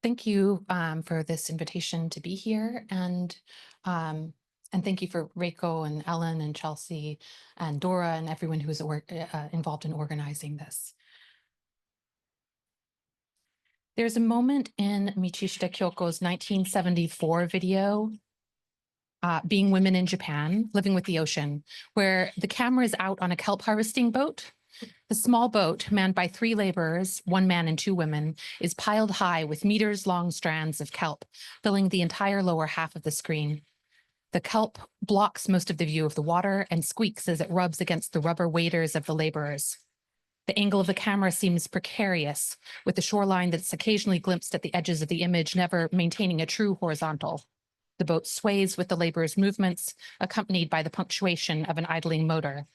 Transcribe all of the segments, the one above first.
Thank you for this invitation to be here, and thank you for Reiko and Ellen and Chelsea and Dora and everyone who is involved in organizing this. There's a moment in Michishita Kyoko's 1974 video, Being Women in Japan, Living with the Ocean, where the camera is out on a kelp harvesting boat. The small boat, manned by 3 laborers, 1 man and 2 women, is piled high with meters-long strands of kelp, filling the entire lower half of the screen. The kelp blocks most of the view of the water and squeaks as it rubs against the rubber waders of the laborers. The angle of the camera seems precarious, with the shoreline that's occasionally glimpsed at the edges of the image never maintaining a true horizontal. The boat sways with the laborers' movements, accompanied by the punctuation of an idling motor.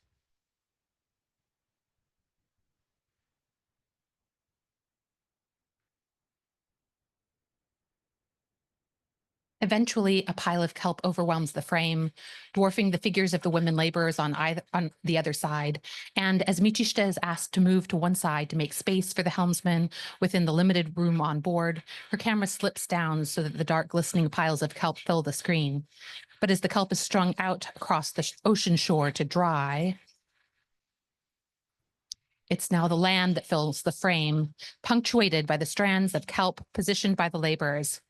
Eventually, a pile of kelp overwhelms the frame, dwarfing the figures of the women laborers on the other side. And as Michishita is asked to move to one side to make space for the helmsman within the limited room on board, her camera slips down so that the dark, glistening piles of kelp fill the screen. But as the kelp is strung out across the ocean shore to dry, it's now the land that fills the frame, punctuated by the strands of kelp positioned by the laborers.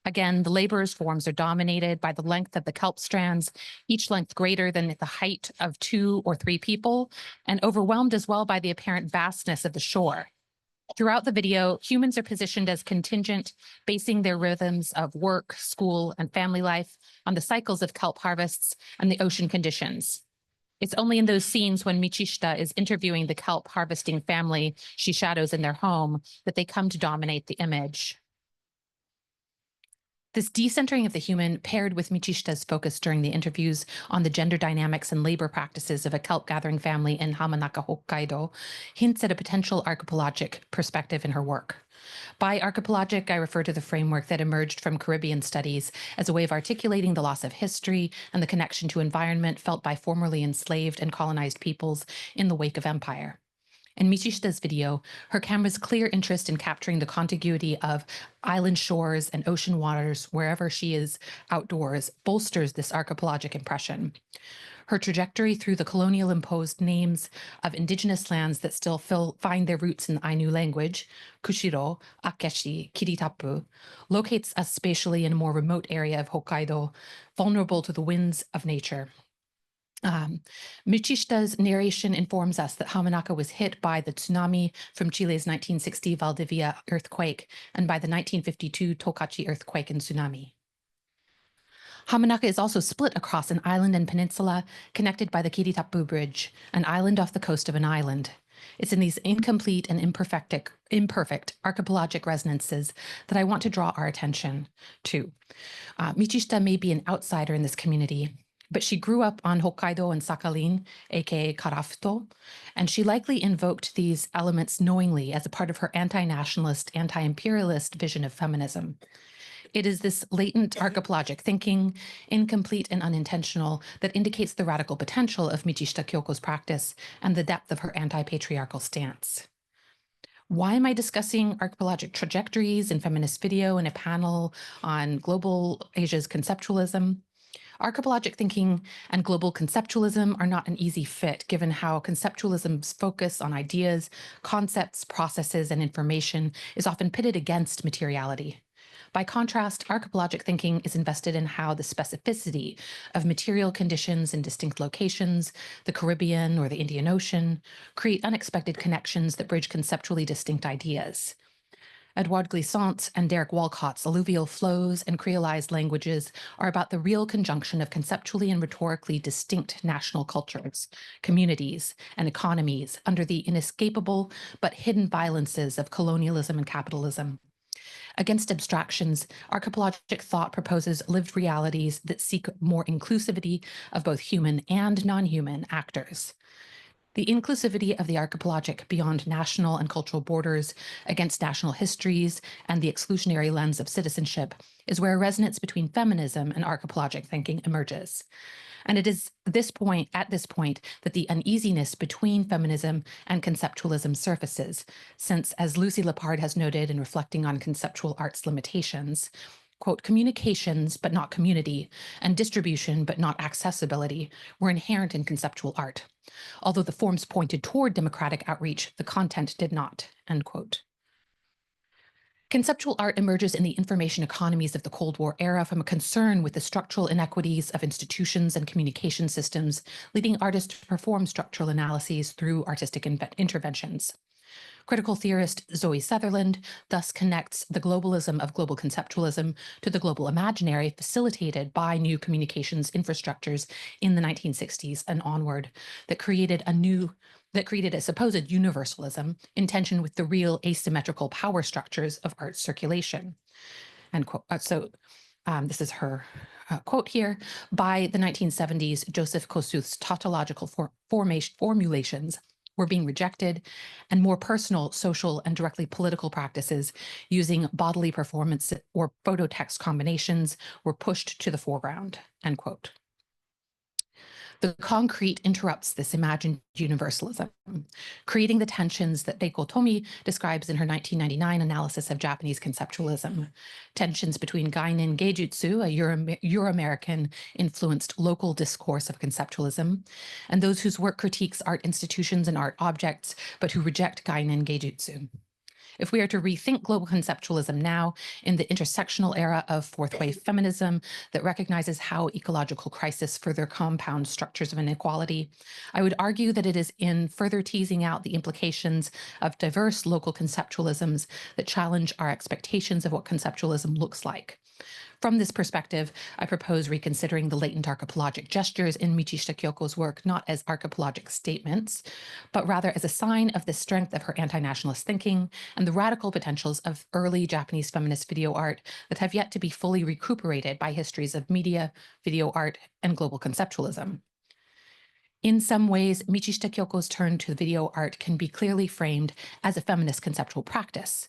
Again, the laborers' forms are dominated by the length of the kelp strands, each length greater than the height of 2 or 3 people, and overwhelmed as well by the apparent vastness of the shore. Throughout the video, humans are positioned as contingent, basing their rhythms of work, school, and family life on the cycles of kelp harvests and the ocean conditions. It's only in those scenes when Michishita is interviewing the kelp harvesting family she shadows in their home that they come to dominate the image. This decentering of the human, paired with Michishita's focus during the interviews on the gender dynamics and labor practices of a kelp gathering family in Hamanaka, Hokkaido, hints at a potential archipelagic perspective in her work. By archipelagic, I refer to the framework that emerged from Caribbean studies as a way of articulating the loss of history and the connection to environment felt by formerly enslaved and colonized peoples in the wake of empire. In Michishita's video, her camera's clear interest in capturing the contiguity of island shores and ocean waters wherever she is outdoors bolsters this archipelagic impression. Her trajectory through the colonial-imposed names of indigenous lands that still find their roots in the Ainu language, Kushiro, Akeshi, Kiritapu, locates us spatially in a more remote area of Hokkaido, vulnerable to the winds of nature. Michishita's narration informs us that Hamanaka was hit by the tsunami from Chile's 1960 Valdivia earthquake and by the 1952 Tokachi earthquake and tsunami. Hamanaka is also split across an island and peninsula connected by the Kiritapu Bridge, an island off the coast of an island. It's in these incomplete and imperfect archipelagic resonances that I want to draw our attention to. Michishita may be an outsider in this community, but she grew up on Hokkaido and Sakhalin, aka Karafuto, and she likely invoked these elements knowingly as a part of her anti-nationalist, anti-imperialist vision of feminism. It is this latent archipelagic thinking, incomplete and unintentional, that indicates the radical potential of Michishita Kyoko's practice and the depth of her anti-patriarchal stance. Why am I discussing archipelagic trajectories in feminist video in a panel on global Asia's conceptualism? Archipelagic thinking and global conceptualism are not an easy fit, given how conceptualism's focus on ideas, concepts, processes, and information is often pitted against materiality. By contrast, archipelagic thinking is invested in how the specificity of material conditions in distinct locations, the Caribbean or the Indian Ocean, create unexpected connections that bridge conceptually distinct ideas. Edouard Glissant's and Derek Walcott's alluvial flows and creolized languages are about the real conjunction of conceptually and rhetorically distinct national cultures, communities, and economies under the inescapable but hidden violences of colonialism and capitalism. Against abstractions, archipelagic thought proposes lived realities that seek more inclusivity of both human and non-human actors. The inclusivity of the archipelagic beyond national and cultural borders, against national histories, and the exclusionary lens of citizenship is where a resonance between feminism and archipelagic thinking emerges. And it is at this point that the uneasiness between feminism and conceptualism surfaces, since, as Lucy Lepard has noted in reflecting on conceptual art's limitations, quote, communications but not community, and distribution but not accessibility were inherent in conceptual art. Although the forms pointed toward democratic outreach, the content did not, end quote. Conceptual art emerges in the information economies of the Cold War era from a concern with the structural inequities of institutions and communication systems, leading artists to perform structural analyses through artistic interventions. Critical theorist Zoe Sutherland thus connects the globalism of global conceptualism to the global imaginary facilitated by new communications infrastructures in the 1960s and onward that created a supposed universalism in tension with the real asymmetrical power structures of art circulation. End quote. This is her quote here. By the 1970s, Joseph Kosuth's tautological formulations were being rejected, and more personal, social, and directly political practices using bodily performance or phototext combinations were pushed to the foreground, end quote. The concrete interrupts this imagined universalism, creating the tensions that Reiko Tomi describes in her 1999 analysis of Japanese conceptualism. Tensions between Gainen Geijutsu, a Euro-American influenced local discourse of conceptualism, and those whose work critiques art institutions and art objects, but who reject Gainen Geijutsu. If we are to rethink global conceptualism now in the intersectional era of fourth wave feminism that recognizes how ecological crisis further compounds structures of inequality, I would argue that it is in further teasing out the implications of diverse local conceptualisms that challenge our expectations of what conceptualism looks like. From this perspective, I propose reconsidering the latent archipelagic gestures in Michishita Kyoko's work not as archipelagic statements, but rather as a sign of the strength of her anti-nationalist thinking and the radical potentials of early Japanese feminist video art that have yet to be fully recuperated by histories of media, video art, and global conceptualism. In some ways, Michishita Kyoko's turn to video art can be clearly framed as a feminist conceptual practice.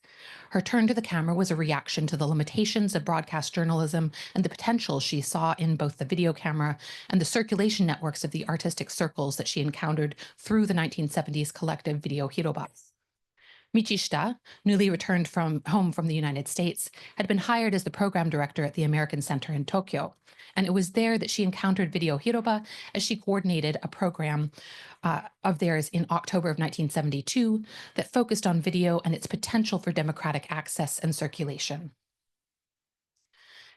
Her turn to the camera was a reaction to the limitations of broadcast journalism and the potential she saw in both the video camera and the circulation networks of the artistic circles that she encountered through the 1970s collective Video Hiroba. Michishita, newly returned home from the United States, had been hired as the program director at the American Center in Tokyo, and it was there that she encountered Video Hiroba as she coordinated a program of theirs in October of 1972 that focused on video and its potential for democratic access and circulation.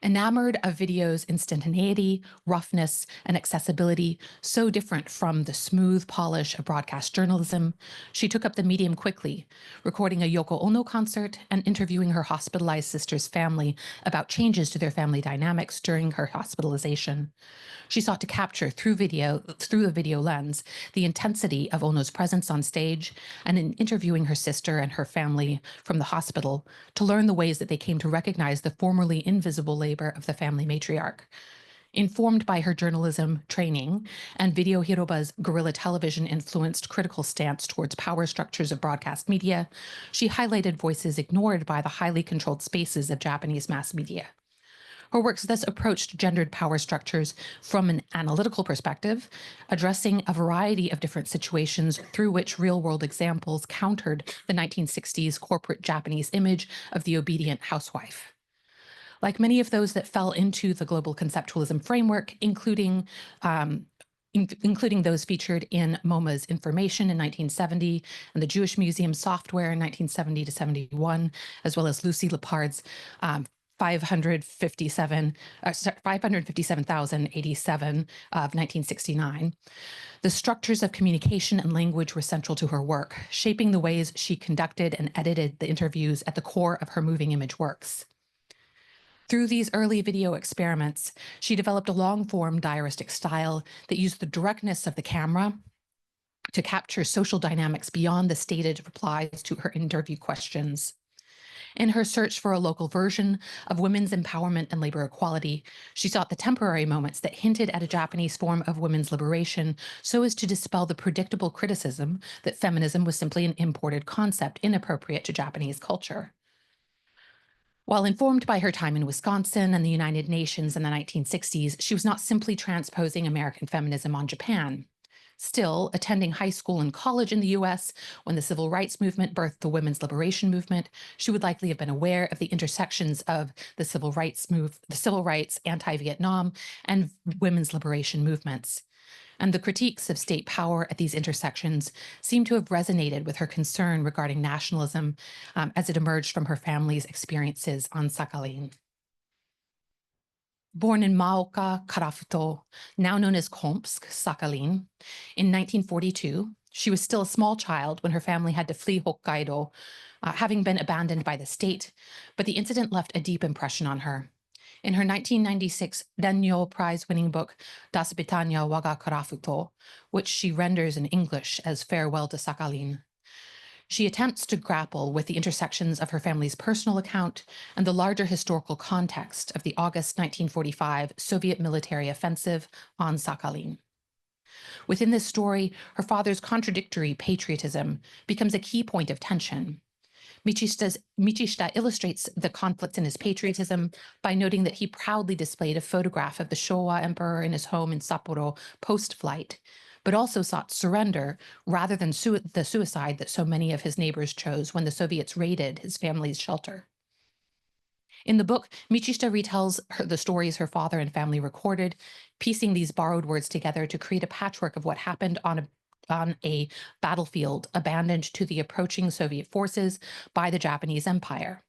Enamored of video's instantaneity, roughness, and accessibility, so different from the smooth polish of broadcast journalism, she took up the medium quickly, recording a Yoko Ono concert and interviewing her hospitalized sister's family about changes to their family dynamics during her hospitalization. She sought to capture through the video lens, the intensity of Ono's presence on stage, and in interviewing her sister and her family from the hospital, to learn the ways that they came to recognize the formerly invisible labor of the family matriarch. Informed by her journalism training and Video Hiroba's guerrilla television-influenced critical stance towards power structures of broadcast media, she highlighted voices ignored by the highly controlled spaces of Japanese mass media. Her works thus approached gendered power structures from an analytical perspective, addressing a variety of different situations through which real-world examples countered the 1960s corporate Japanese image of the obedient housewife. Like many of those that fell into the global conceptualism framework, including those featured in MoMA's Information in 1970 and the Jewish Museum Software in 1970 to 71, as well as Lucy Lepard's 557,087 of 1969. The structures of communication and language were central to her work, shaping the ways she conducted and edited the interviews at the core of her moving image works. Through these early video experiments, she developed a long-form diaristic style that used the directness of the camera to capture social dynamics beyond the stated replies to her interview questions. In her search for a local version of women's empowerment and labor equality, she sought the temporary moments that hinted at a Japanese form of women's liberation so as to dispel the predictable criticism that feminism was simply an imported concept inappropriate to Japanese culture. While informed by her time in Wisconsin and the United Nations in the 1960s, she was not simply transposing American feminism on Japan. Still, attending high school and college in the US when the civil rights movement birthed the women's liberation movement, she would likely have been aware of the intersections of the civil rights, anti-Vietnam, and women's liberation movements. And the critiques of state power at these intersections seem to have resonated with her concern regarding nationalism as it emerged from her family's experiences on Sakhalin. Born in Maoka, Karafuto, now known as Komsk, Sakhalin, in 1942, she was still a small child when her family had to flee Hokkaido, having been abandoned by the state, but the incident left a deep impression on her. In her 1996 Dennyo Prize-winning book, Das Britannia Waga Karafuto, which she renders in English as Farewell to Sakhalin, she attempts to grapple with the intersections of her family's personal account and the larger historical context of the August 1945 Soviet military offensive on Sakhalin. Within this story, her father's contradictory patriotism becomes a key point of tension. Michishita illustrates the conflicts in his patriotism by noting that he proudly displayed a photograph of the Showa emperor in his home in Sapporo post-flight, but also sought surrender rather than the suicide that so many of his neighbors chose when the Soviets raided his family's shelter. In the book, Michishita retells the stories her father and family recorded, piecing these borrowed words together to create a patchwork of what happened on a battlefield abandoned to the approaching Soviet forces by the Japanese Empire.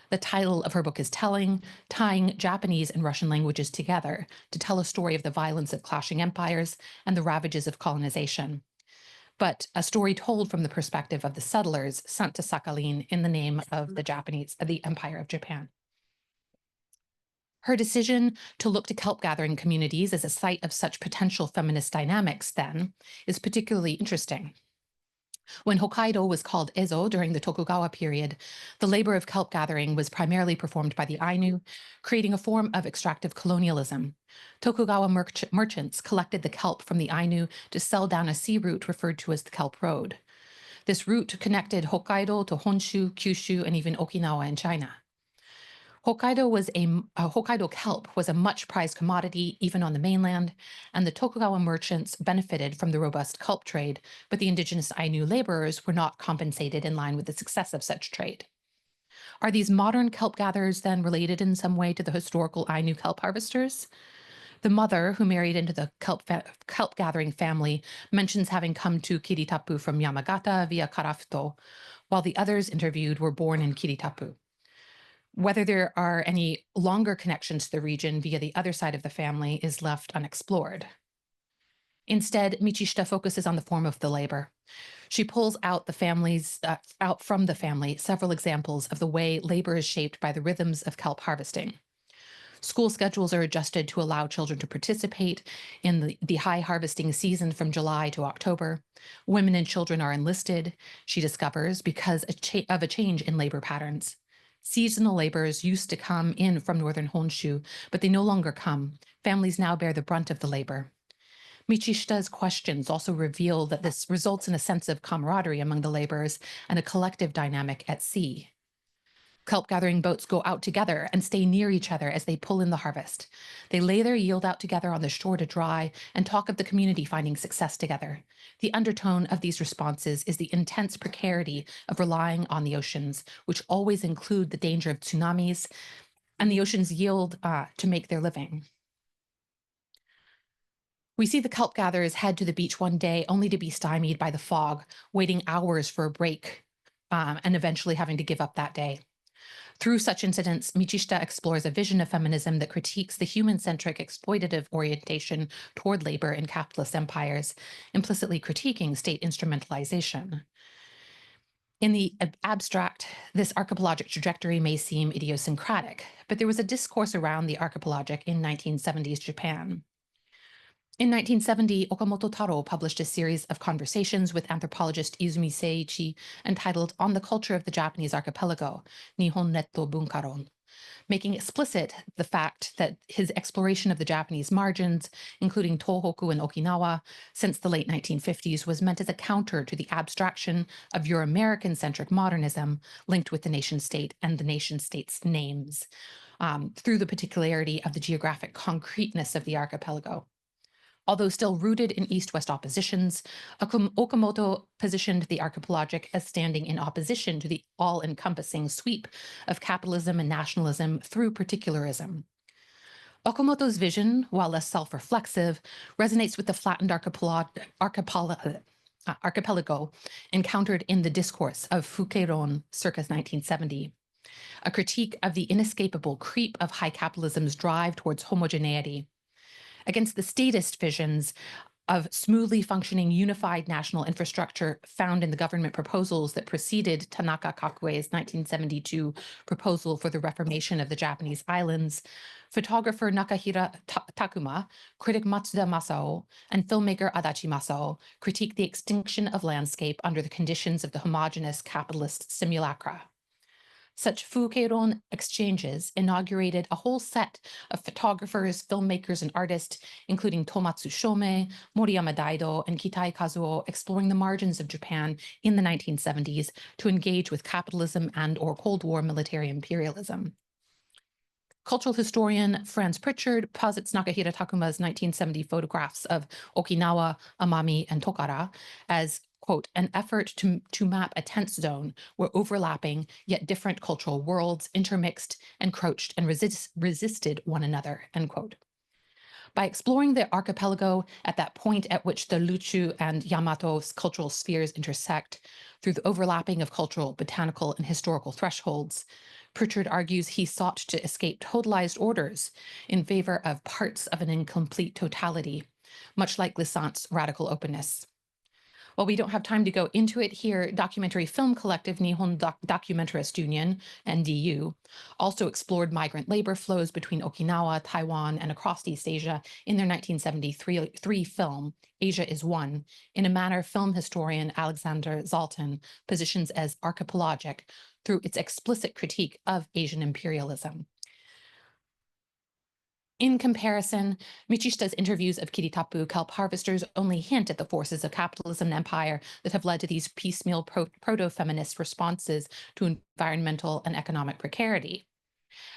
The title of her book is telling, tying Japanese and Russian languages together to tell a story of the violence of clashing empires and the ravages of colonization, but a story told from the perspective of the settlers sent to Sakhalin in the name of the Empire of Japan. Her decision to look to kelp gathering communities as a site of such potential feminist dynamics, then, is particularly interesting. When Hokkaido was called Ezo during the Tokugawa period, the labor of kelp gathering was primarily performed by the Ainu, creating a form of extractive colonialism. Tokugawa merchants collected the kelp from the Ainu to sell down a sea route referred to as the Kelp Road. This route connected Hokkaido to Honshu, Kyushu, and even Okinawa in China. Hokkaido kelp was a much prized commodity even on the mainland, and the Tokugawa merchants benefited from the robust kelp trade, but the indigenous Ainu laborers were not compensated in line with the success of such trade. Are these modern kelp gatherers then related in some way to the historical Ainu kelp harvesters? The mother, who married into the kelp gathering family, mentions having come to Kiritapu from Yamagata via Karafuto, while the others interviewed were born in Kiritapu. Whether there are any longer connections to the region via the other side of the family is left unexplored. Instead, Michishita focuses on the form of the labor. She pulls out from the family several examples of the way labor is shaped by the rhythms of kelp harvesting. School schedules are adjusted to allow children to participate in the high harvesting season from July to October. Women and children are enlisted, she discovers, because of a change in labor patterns. Seasonal laborers used to come in from northern Honshu, but they no longer come. Families now bear the brunt of the labor. Michishita's questions also reveal that this results in a sense of camaraderie among the laborers and a collective dynamic at sea. Kelp gathering boats go out together and stay near each other as they pull in the harvest. They lay their yield out together on the shore to dry and talk of the community finding success together. The undertone of these responses is the intense precarity of relying on the oceans, which always include the danger of tsunamis and the oceans yield to make their living. We see the kelp gatherers head to the beach one day only to be stymied by the fog, waiting hours for a break and eventually having to give up that day. Through such incidents, Michishita explores a vision of feminism that critiques the human-centric exploitative orientation toward labor in capitalist empires, implicitly critiquing state instrumentalization. In the abstract, this archipelagic trajectory may seem idiosyncratic, but there was a discourse around the archipelagic in 1970s Japan. In 1970, Okamoto Taro published a series of conversations with anthropologist Izumi Seiichi entitled On the Culture of the Japanese Archipelago, Nihon Netto Bunkaron, making explicit the fact that his exploration of the Japanese margins, including Tohoku and Okinawa, since the late 1950s was meant as a counter to the abstraction of Euro-American-centric modernism linked with the nation-state and the nation-state's names, through the particularity of the geographic concreteness of the archipelago. Although still rooted in East-West oppositions, Okamoto positioned the archipelagic as standing in opposition to the all-encompassing sweep of capitalism and nationalism through particularism. Okamoto's vision, while less self-reflexive, resonates with the flattened archipelago encountered in the discourse of Fukeiron circa 1970, a critique of the inescapable creep of high capitalism's drive towards homogeneity, against the statist visions of smoothly functioning unified national infrastructure found in the government proposals that preceded Tanaka Kakue's 1972 proposal for the reformation of the Japanese islands. Photographer Nakahira Takuma, critic Matsuda Masao, and filmmaker Adachi Masao critique the extinction of landscape under the conditions of the homogeneous capitalist simulacra. Such Fukeiron exchanges inaugurated a whole set of photographers, filmmakers, and artists, including Tomatsu Shomei, Moriyama Daido, and Kitai Kazuo, exploring the margins of Japan in the 1970s to engage with capitalism and/or Cold War military imperialism. Cultural historian Franz Pritchard posits Nakahira Takuma's 1970 photographs of Okinawa, Amami, and Tokara as, quote, an effort to map a tense zone where overlapping yet different cultural worlds intermixed, encroached, and resisted one another, end quote. By exploring the archipelago at that point at which the Luchu and Yamato's cultural spheres intersect, through the overlapping of cultural, botanical, and historical thresholds, Pritchard argues he sought to escape totalized orders in favor of parts of an incomplete totality, much like Glissant's radical openness. While we don't have time to go into it here, documentary film collective Nihon Documentarist Union, NDU, also explored migrant labor flows between Okinawa, Taiwan, and across East Asia in their 1973 film, Asia is One, in a manner film historian Alexander Zalton positions as archipelagic through its explicit critique of Asian imperialism. In comparison, Michishita's interviews of Kiritapu kelp harvesters only hint at the forces of capitalism and empire that have led to these piecemeal proto-feminist responses to environmental and economic precarity.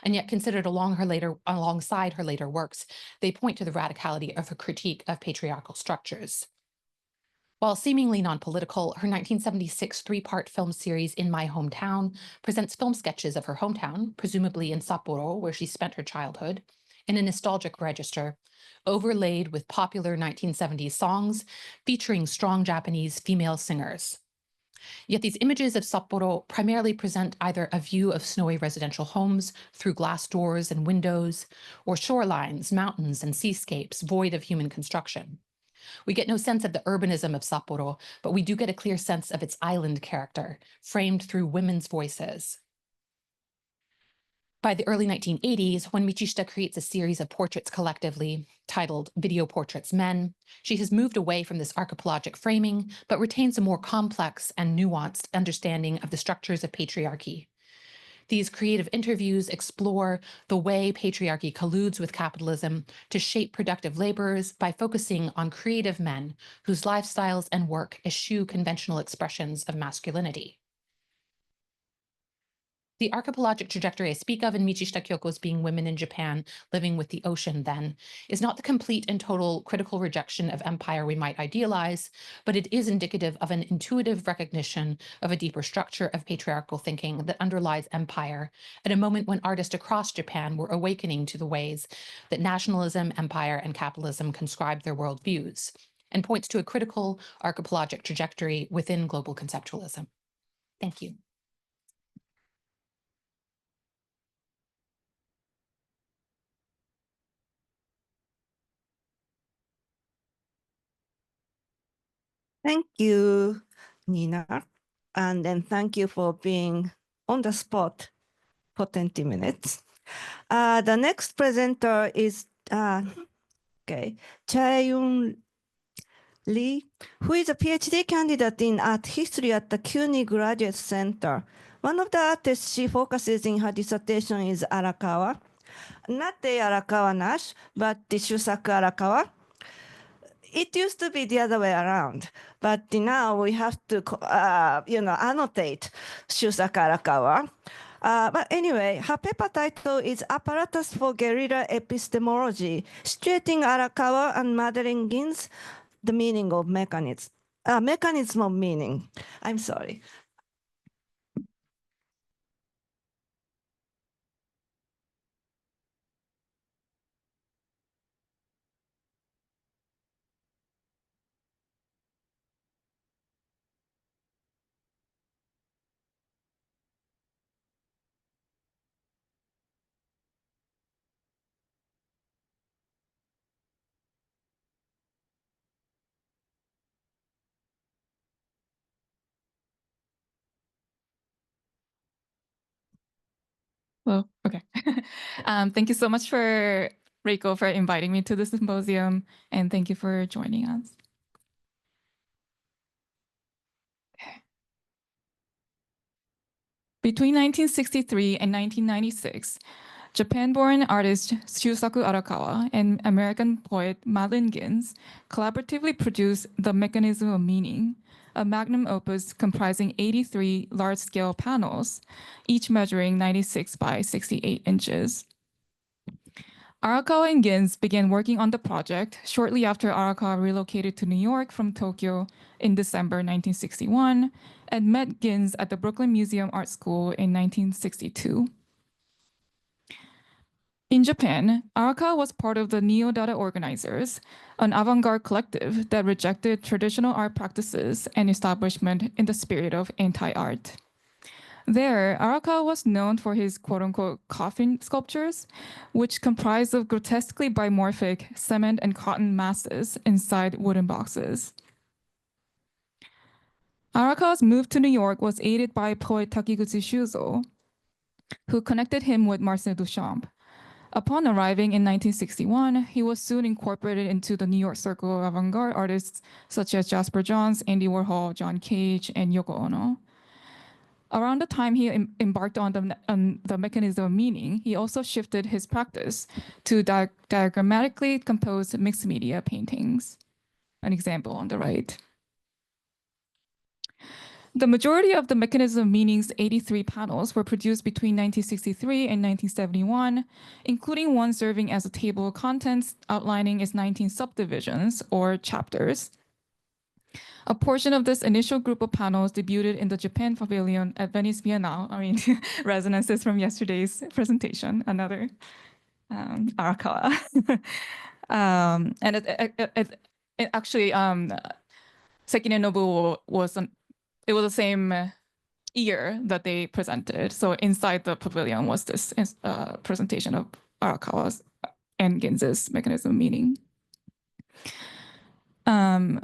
And yet, considered alongside her later works, they point to the radicality of her critique of patriarchal structures. While seemingly non-political, her 1976 three-part film series In My Hometown presents film sketches of her hometown, presumably in Sapporo, where she spent her childhood, in a nostalgic register, overlaid with popular 1970s songs featuring strong Japanese female singers. Yet these images of Sapporo primarily present either a view of snowy residential homes through glass doors and windows, or shorelines, mountains, and seascapes void of human construction. We get no sense of the urbanism of Sapporo, but we do get a clear sense of its island character, framed through women's voices. By the early 1980s, when Michishita creates a series of portraits collectively, titled Video Portraits Men, she has moved away from this archipelagic framing, but retains a more complex and nuanced understanding of the structures of patriarchy. These creative interviews explore the way patriarchy colludes with capitalism to shape productive laborers by focusing on creative men whose lifestyles and work eschew conventional expressions of masculinity. The archipelagic trajectory I speak of in Michishita Kyoko's Being Women in Japan, Living with the Ocean, then, is not the complete and total critical rejection of empire we might idealize, but it is indicative of an intuitive recognition of a deeper structure of patriarchal thinking that underlies empire at a moment when artists across Japan were awakening to the ways that nationalism, empire, and capitalism conscribed their worldviews, and points to a critical archipelagic trajectory within global conceptualism. Thank you. Thank you, Nina. And then thank you for being on the spot for 20 minutes. The next presenter is Okay. Chaeeun Lee, who is a PhD candidate in art history at the CUNY Graduate Center. One of the artists she focuses in her dissertation is Arakawa. Not the Arakawa Nash, but the Shusaku Arakawa. It used to be the other way around, but now we have to, annotate Shusaku Arakawa. But anyway, her paper title is Apparatus for Guerrilla Epistemology, situating Arakawa and Madeline Gins, the meaning of mechanism. Mechanism of meaning. I'm sorry. Well, okay. Thank you so much for Reiko for inviting me to the symposium, and thank you for joining us. Okay. Between 1963 and 1996, Japan-born artist Shusaku Arakawa and American poet Madeline Gins collaboratively produced The Mechanism of Meaning, a magnum opus comprising 83 large-scale panels, each measuring 96 by 68 inches. Arakawa and Gins began working on the project shortly after Arakawa relocated to New York from Tokyo in December 1961 and met Gins at the Brooklyn Museum Art School in 1962. In Japan, Arakawa was part of the Neo-Dada organizers, an avant-garde collective that rejected traditional art practices and establishment in the spirit of anti-art. There, Arakawa was known for his quote-unquote coffin sculptures, which comprised of grotesquely bimorphic cement and cotton masses inside wooden boxes. Arakawa's move to New York was aided by poet Takiguchi Shuzo, who connected him with Marcel Duchamp. Upon arriving in 1961, he was soon incorporated into the New York circle of avant-garde artists such as Jasper Johns, Andy Warhol, John Cage, and Yoko Ono. Around the time he embarked on the Mechanism of Meaning, he also shifted his practice to diagrammatically composed mixed media paintings. An example on the right. The majority of the Mechanism of Meaning's 83 panels were produced between 1963 and 1971, including one serving as a table of contents outlining its 19 subdivisions or chapters. A portion of this initial group of panels debuted in the Japan Pavilion at Venice Biennale. I mean, resonances from yesterday's presentation, another Arakawa. And it actually, Sekine Nobuo was it was the same year that they presented. So inside the pavilion was this presentation of Arakawa's and Gins's Mechanism of Meaning. And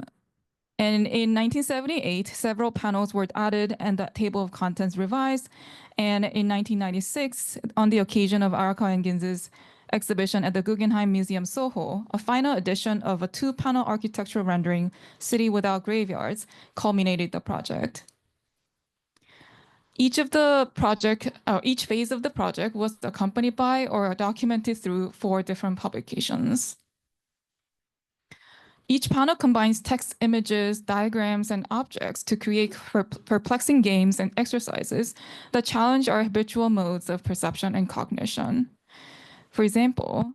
in 1978, several panels were added and the table of contents revised. And in 1996, on the occasion of Arakawa and Gins's exhibition at the Guggenheim Museum Soho, a final edition of a 2-panel architectural rendering, City Without Graveyards, culminated the project. Each phase of the project was accompanied by or documented through 4 different publications. Each panel combines text, images, diagrams, and objects to create perplexing games and exercises that challenge our habitual modes of perception and cognition. For example,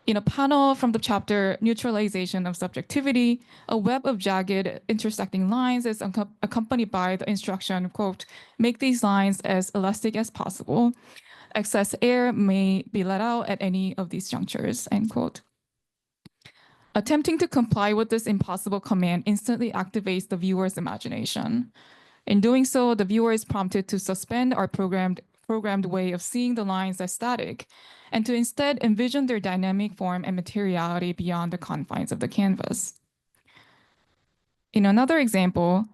in a panel from the chapter Neutralization of Subjectivity, a web of jagged intersecting lines is accompanied by the instruction, quote, make these lines as elastic as possible. Excess air may be let out at any of these junctures, end quote. Attempting to comply with this impossible command instantly activates the viewer's imagination. In doing so, the viewer is prompted to suspend our programmed way of seeing the lines as static, and to instead envision their dynamic form and materiality beyond the confines of the canvas. In another example,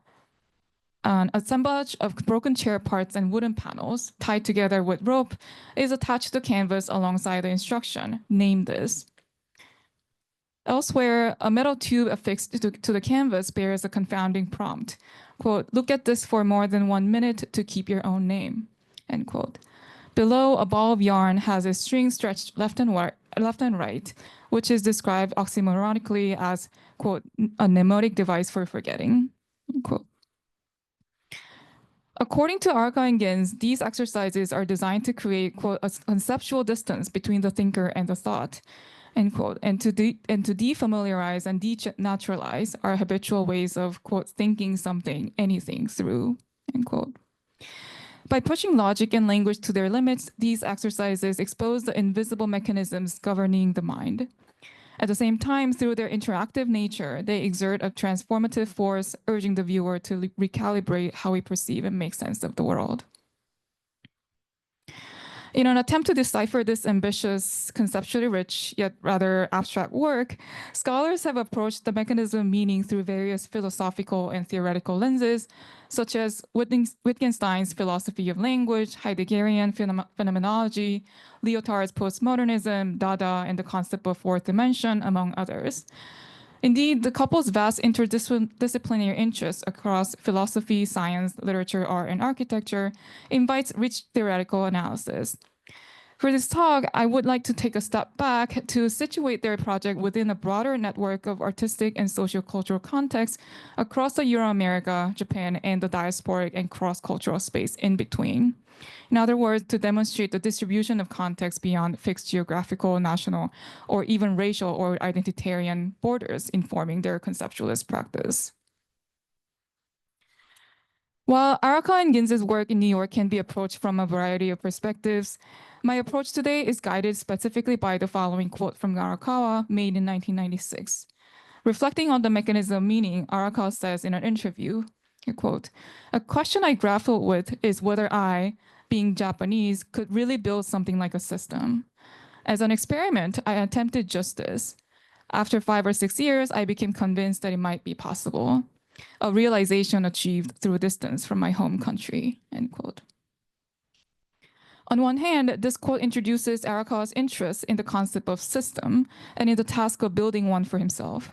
an assemblage of broken chair parts and wooden panels tied together with rope is attached to the canvas alongside the instruction, name this. Elsewhere, a metal tube affixed to the canvas bears a confounding prompt. Quote, look at this for more than 1 minute to keep your own name, end quote. Below, a ball of yarn has a string stretched left and right, which is described oxymoronically as, quote, a mnemonic device for forgetting, end quote. According to Horisaki-Christens, these exercises are designed to create, quote, a conceptual distance between the thinker and the thought, end quote, and to defamiliarize and denaturalize our habitual ways of, quote, thinking something, anything through, end quote. By pushing logic and language to their limits, these exercises expose the invisible mechanisms governing the mind. At the same time, through their interactive nature, they exert a transformative force, urging the viewer to recalibrate how we perceive and make sense of the world. In an attempt to decipher this ambitious, conceptually rich, yet rather abstract work, scholars have approached the mechanism of meaning through various philosophical and theoretical lenses, such as Wittgenstein's philosophy of language, Heideggerian phenomenology, Lyotard's postmodernism, Dada, and the concept of fourth dimension, among others. Indeed, the couple's vast interdisciplinary interests across philosophy, science, literature, art, and architecture invites rich theoretical analysis. For this talk, I would like to take a step back to situate their project within a broader network of artistic and sociocultural contexts across the Euro-America, Japan, and the diasporic and cross-cultural space in between. In other words, to demonstrate the distribution of context beyond fixed geographical, national, or even racial or identitarian borders informing their conceptualist practice. While Horisaki-Christens' work in New York can be approached from a variety of perspectives, my approach today is guided specifically by the following quote from Arakawa, made in 1996. Reflecting on the mechanism of meaning, Arakawa says in an interview, quote, a question I grapple with is whether I, being Japanese, could really build something like a system. As an experiment, I attempted just this. After 5 or 6 years, I became convinced that it might be possible. A realization achieved through distance from my home country, end quote. On one hand, this quote introduces Arakawa's interest in the concept of system and in the task of building one for himself.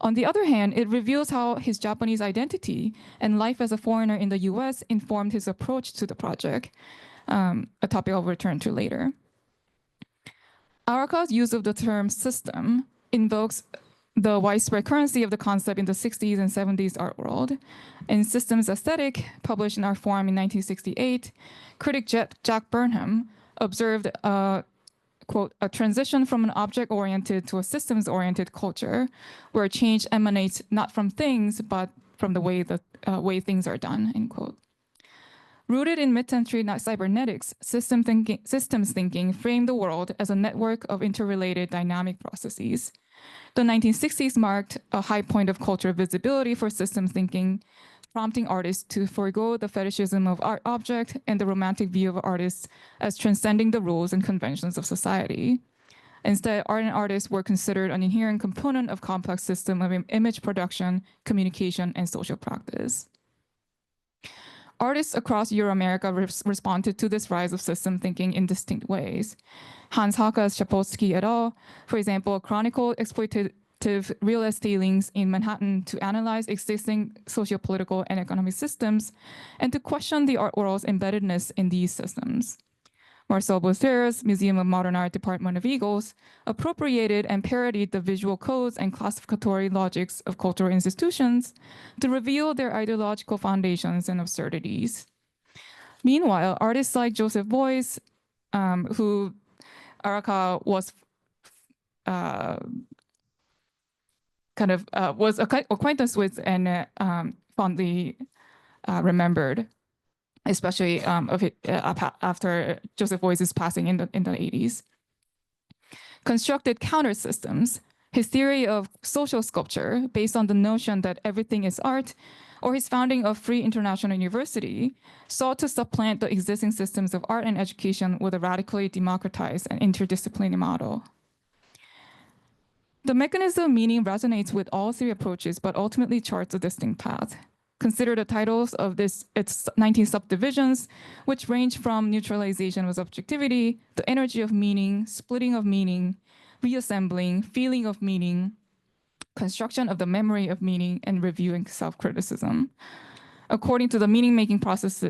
On the other hand, it reveals how his Japanese identity and life as a foreigner in the US informed his approach to the project, a topic I'll return to later. Arakawa's use of the term system invokes the widespread currency of the concept in the 60s and 70s art world. In Systems Aesthetic, published in Art Forum in 1968, critic Jack Burnham observed quote, a transition from an object-oriented to a systems-oriented culture where change emanates not from things, but from the way things are done, end quote. Rooted in mid-century cybernetics, systems thinking framed the world as a network of interrelated dynamic processes. The 1960s marked a high point of cultural visibility for systems thinking, prompting artists to forego the fetishism of art object and the romantic view of artists as transcending the rules and conventions of society. Instead, art and artists were considered an inherent component of complex system of image production, communication, and social practice. Artists across Euro-America responded to this rise of system thinking in distinct ways. Hans Haka's Sapolsky et al., for example, chronicled exploitative real estate links in Manhattan to analyze existing socio-political and economic systems and to question the art world's embeddedness in these systems. Marcel Bothier's Museum of Modern Art Department of Eagles appropriated and parodied the visual codes and classificatory logics of cultural institutions to reveal their ideological foundations and absurdities. Meanwhile, artists like Joseph Beuys, who Arakawa was was acquaintance with and fondly remembered, especially after Joseph Beuys' passing in the 80s. Constructed counter systems. His theory of social sculpture, based on the notion that everything is art, or his founding of Free International University, sought to supplant the existing systems of art and education with a radically democratized and interdisciplinary model. The mechanism of meaning resonates with all three approaches, but ultimately charts a distinct path. Consider the titles of its 19 subdivisions, which range from neutralization with objectivity, the energy of meaning, splitting of meaning, reassembling, feeling of meaning, construction of the memory of meaning, and reviewing self-criticism. According to the meaning-making process,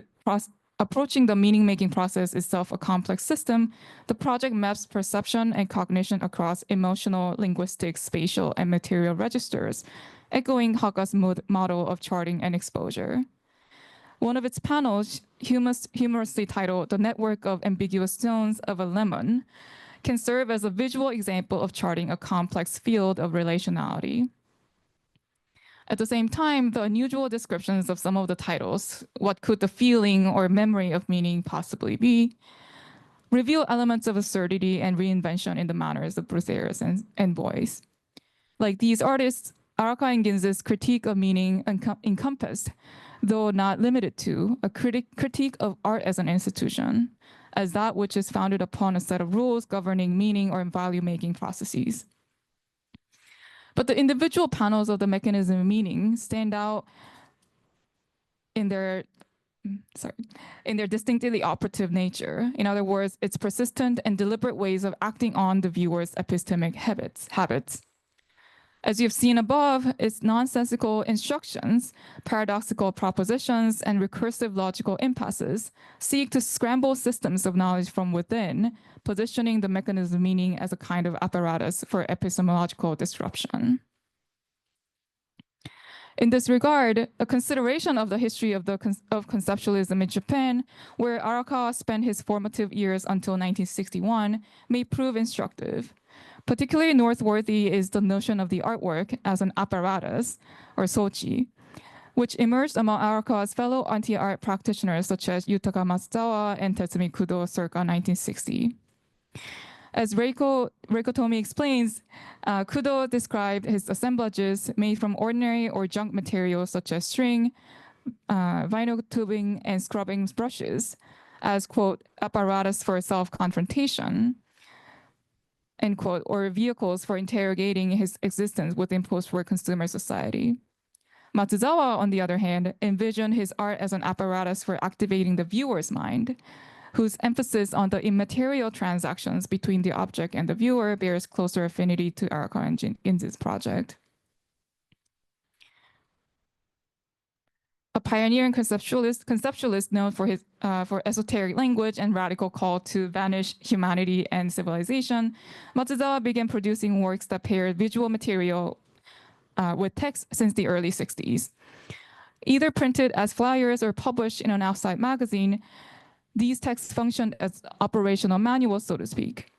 approaching the meaning-making process itself a complex system, the project maps perception and cognition across emotional, linguistic, spatial, and material registers, echoing Haka's model of charting and exposure. One of its panels, humorously titled "The Network of Ambiguous Zones of a Lemon," can serve as a visual example of charting a complex field of relationality. At the same time, the unusual descriptions of some of the titles, what could the feeling or memory of meaning possibly be, reveal elements of absurdity and reinvention in the manners of Bruthers and Boyce. Like these artists, Araka and Ginz's critique of meaning encompassed, though not limited to, a critique of art as an institution, as that which is founded upon a set of rules governing meaning or value-making processes. But the individual panels of the mechanism of meaning stand out in their distinctly operative nature. In other words, its persistent and deliberate ways of acting on the viewer's epistemic habits. As you've seen above, its nonsensical instructions, paradoxical propositions, and recursive logical impasses seek to scramble systems of knowledge from within, positioning the mechanism of meaning as a kind of apparatus for epistemological disruption. In this regard, a consideration of the history of conceptualism in Japan, where Arakawa spent his formative years until 1961, may prove instructive. Particularly noteworthy is the notion of the artwork as an apparatus, or sochi, which emerged among Arakawa's fellow anti-art practitioners such as Yutaka Matsuzawa and Tetsumi Kudo circa 1960. As Reiko Tomi explains, Kudo described his assemblages made from ordinary or junk materials such as string, vinyl tubing, and scrubbing brushes as, quote, apparatus for self-confrontation, end quote, or vehicles for interrogating his existence within post-war consumer society. Matsuzawa, on the other hand, envisioned his art as an apparatus for activating the viewer's mind, whose emphasis on the immaterial transactions between the object and the viewer bears closer affinity to Araka and Ginz's project. A pioneer and conceptualist known for his esoteric language and radical call to banish humanity and civilization, Matsuzawa began producing works that paired visual material with text since the early 60s. Either printed as flyers or published in an outside magazine, these texts functioned as operational manuals, so to speak,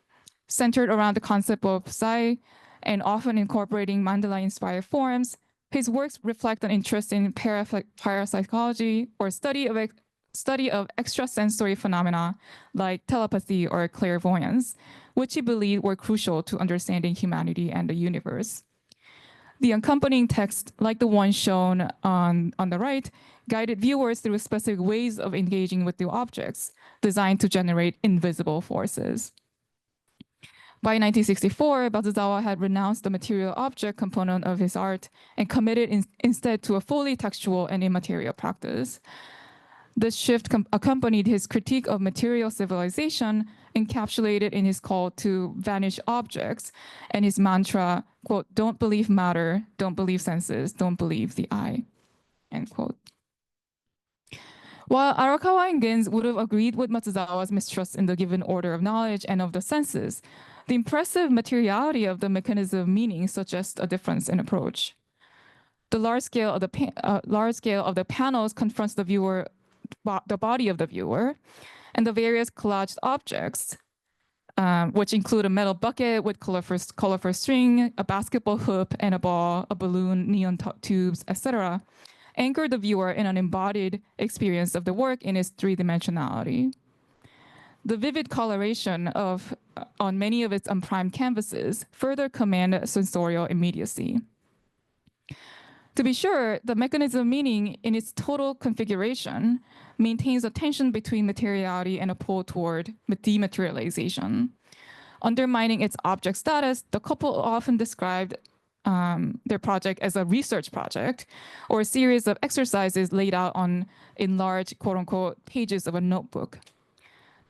centered around the concept of psi and often incorporating mandala-inspired forms. His works reflect an interest in parapsychology or study of extrasensory phenomena like telepathy or clairvoyance, which he believed were crucial to understanding humanity and the universe. The accompanying text, like the one shown on the right, guided viewers through specific ways of engaging with the objects, designed to generate invisible forces. By 1964, Matsuzawa had renounced the material object component of his art and committed instead to a fully textual and immaterial practice. This shift accompanied his critique of material civilization, encapsulated in his call to vanish objects and his mantra, quote, don't believe matter, don't believe senses, don't believe the eye, end quote. While Arakawa and Ginz would have agreed with Matsuzawa's mistrust in the given order of knowledge and of the senses, the impressive materiality of the mechanism of meaning suggests a difference in approach. The large scale of the panels confronts the viewer, the body of the viewer, and the various collaged objects, which include a metal bucket with colorful string, a basketball hoop and a ball, a balloon, neon tubes, etc., anchor the viewer in an embodied experience of the work in its three-dimensionality. The vivid coloration on many of its unprimed canvases further command sensorial immediacy. To be sure, the mechanism of meaning in its total configuration maintains a tension between materiality and a pull toward dematerialization. Undermining its object status, the couple often described their project as a research project or a series of exercises laid out in large, quote unquote, pages of a notebook.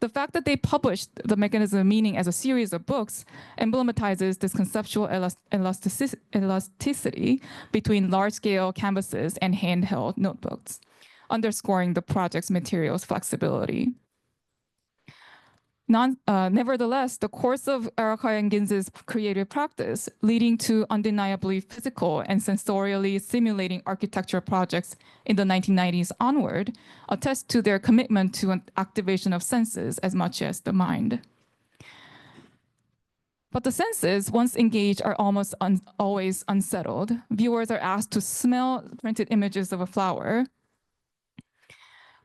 The fact that they published The Mechanism of Meaning as a series of books emblematizes this conceptual elasticity between large-scale canvases and handheld notebooks, underscoring the project's materials flexibility. Nevertheless, the course of Arakawa and Ginz's creative practice, leading to undeniably physical and sensorially stimulating architecture projects in the 1990s onward, attests to their commitment to an activation of senses as much as the mind. But the senses, once engaged, are almost always unsettled. Viewers are asked to smell printed images of a flower,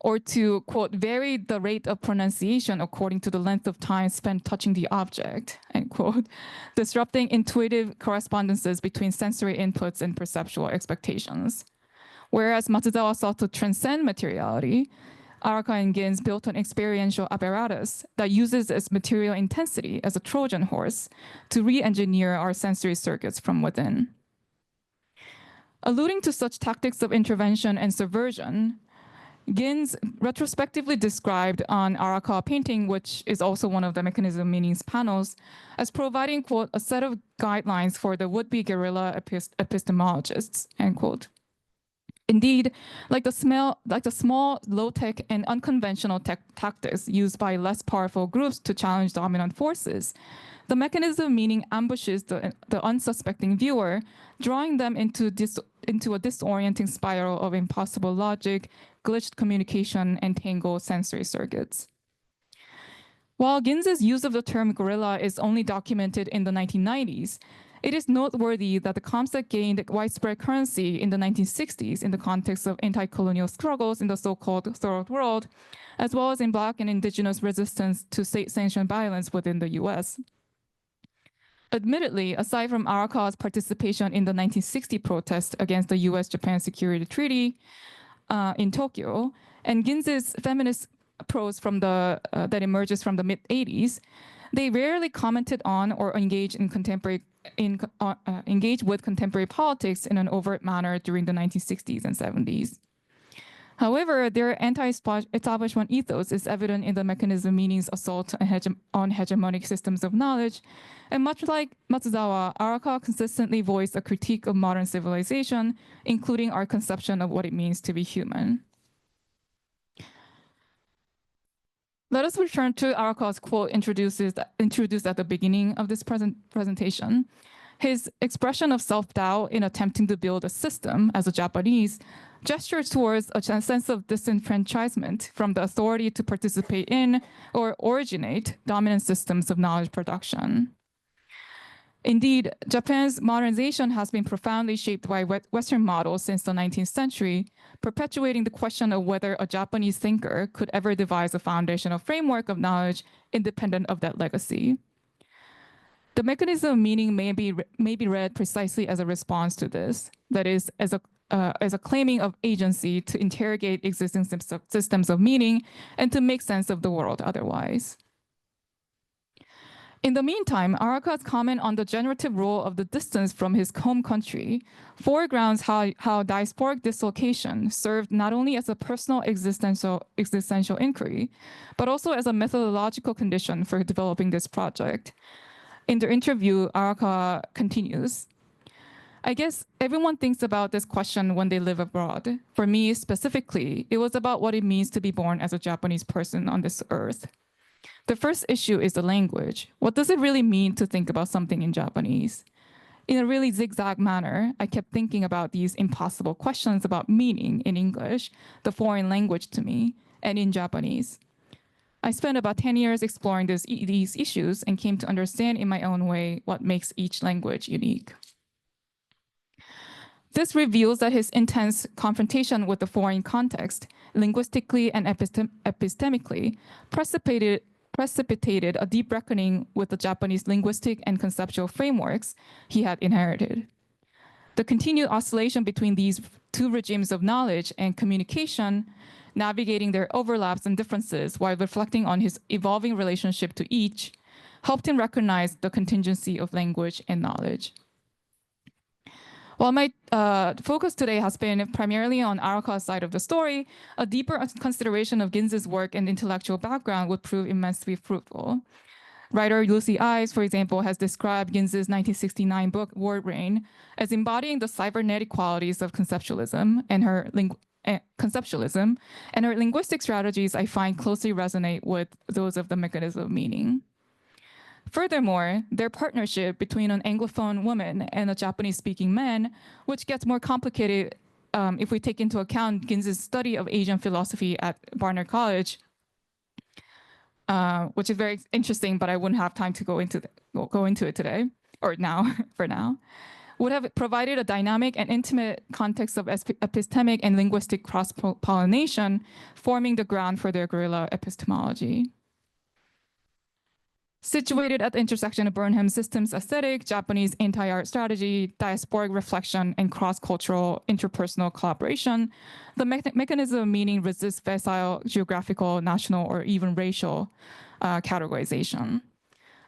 or to, quote, vary the rate of pronunciation according to the length of time spent touching the object, end quote, disrupting intuitive correspondences between sensory inputs and perceptual expectations. Whereas Matsuzawa sought to transcend materiality, Arakawa and Ginz built an experiential apparatus that uses its material intensity as a Trojan horse to re-engineer our sensory circuits from within. Alluding to such tactics of intervention and subversion, Ginz retrospectively described an Arakawa painting, which is also one of the Mechanism of Meaning's panels, as providing, quote, a set of guidelines for the would-be guerrilla epistemologists, end quote. Indeed, like the small, low-tech, and unconventional tactics used by less powerful groups to challenge dominant forces, the Mechanism of Meaning ambushes the unsuspecting viewer, drawing them into a disorienting spiral of impossible logic, glitched communication, and tangled sensory circuits. While Ginz's use of the term guerrilla is only documented in the 1990s, it is noteworthy that the concept gained widespread currency in the 1960s in the context of anti-colonial struggles in the so-called Third World, as well as in Black and Indigenous resistance to state-sanctioned violence within the US. Admittedly, aside from Arakawa's participation in the 1960 protest against the US-Japan Security Treaty in Tokyo, and Ginz's feminist prose from that emerges from the mid-80s, they rarely commented on or engaged with contemporary politics in an overt manner during the 1960s and 70s. However, their anti-establishment ethos is evident in the Mechanism of Meaning's assault on hegemonic systems of knowledge, and much like Matsuzawa, Arakawa consistently voiced a critique of modern civilization, including our conception of what it means to be human. Let us return to Arakawa's quote introduced at the beginning of this presentation. His expression of self-doubt in attempting to build a system as a Japanese gestures towards a sense of disenfranchisement from the authority to participate in or originate dominant systems of knowledge production. Indeed, Japan's modernization has been profoundly shaped by Western models since the 19th century, perpetuating the question of whether a Japanese thinker could ever devise a foundational framework of knowledge independent of that legacy. The Mechanism of Meaning may be read precisely as a response to this, that is, as a claiming of agency to interrogate existing systems of meaning and to make sense of the world otherwise. In the meantime, Arakawa's comment on the generative role of the distance from his home country foregrounds how diasporic dislocation served not only as a personal existential inquiry, but also as a methodological condition for developing this project. In the interview, Arakawa continues, I guess everyone thinks about this question when they live abroad. For me specifically, it was about what it means to be born as a Japanese person on this earth. The first issue is the language. What does it really mean to think about something in Japanese? In a really zigzag manner, I kept thinking about these impossible questions about meaning in English, the foreign language to me, and in Japanese. I spent about 10 years exploring these issues and came to understand in my own way what makes each language unique. This reveals that his intense confrontation with the foreign context, linguistically and epistemically, precipitated a deep reckoning with the Japanese linguistic and conceptual frameworks he had inherited. The continued oscillation between these two regimes of knowledge and communication, navigating their overlaps and differences while reflecting on his evolving relationship to each, helped him recognize the contingency of language and knowledge. While my focus today has been primarily on Araka's side of the story, a deeper consideration of Ginz's work and intellectual background would prove immensely fruitful. Writer Lucy Ives, for example, has described Ginz's 1969 book, Word Rain, as embodying the cybernetic qualities of conceptualism, and her linguistic strategies I find closely resonate with those of the mechanism of meaning. Furthermore, their partnership between an Anglophone woman and a Japanese-speaking man, which gets more complicated if we take into account Ginz's study of Asian philosophy at Barnard College, which is very interesting, but I wouldn't have time to go into it today, or now, for now, would have provided a dynamic and intimate context of epistemic and linguistic cross-pollination, forming the ground for their guerrilla epistemology. Situated at the intersection of Burnham's systems aesthetic, Japanese anti-art strategy, diasporic reflection, and cross-cultural interpersonal collaboration, the mechanism of meaning resists facile geographical, national, or even racial categorization.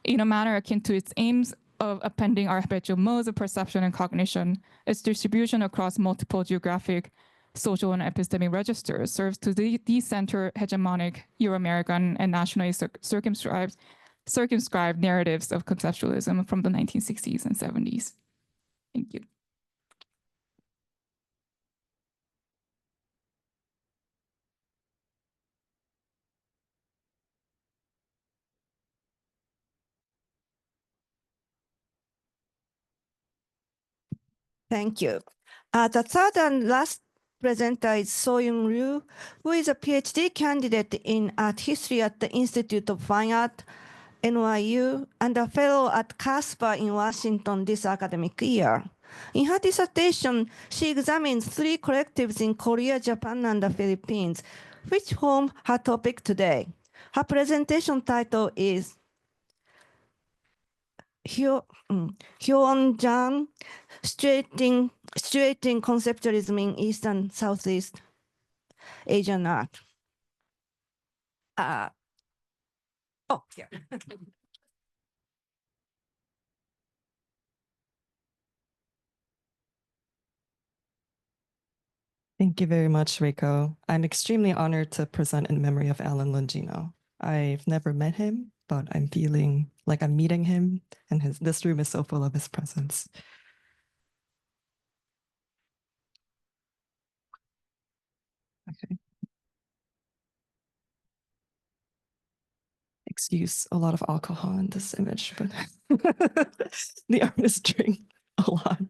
In a manner akin to its aims of appending our habitual modes of perception and cognition, its distribution across multiple geographic, social, and epistemic registers serves to decenter hegemonic Euro-American and nationally circumscribed narratives of conceptualism from the 1960s and 70s. Thank you. Thank you. The third and last presenter is Soyoon Ryu, who is a PhD candidate in art history at the Institute of Fine Art, NYU, and a fellow at Casper in Washington this academic year. In her dissertation, she examines 3 collectives in Korea, Japan, and the Philippines, which form her topic today. Her presentation title is Chaeeun, Situating Conceptualism in East and Southeast Asian Art. Here. Thank you very much, Reiko. I'm extremely honored to present in memory of Alan Longino. I've never met him, but I'm feeling like I'm meeting him, and this room is so full of his presence. Okay. Excuse a lot of alcohol in this image, but the artist drink a lot.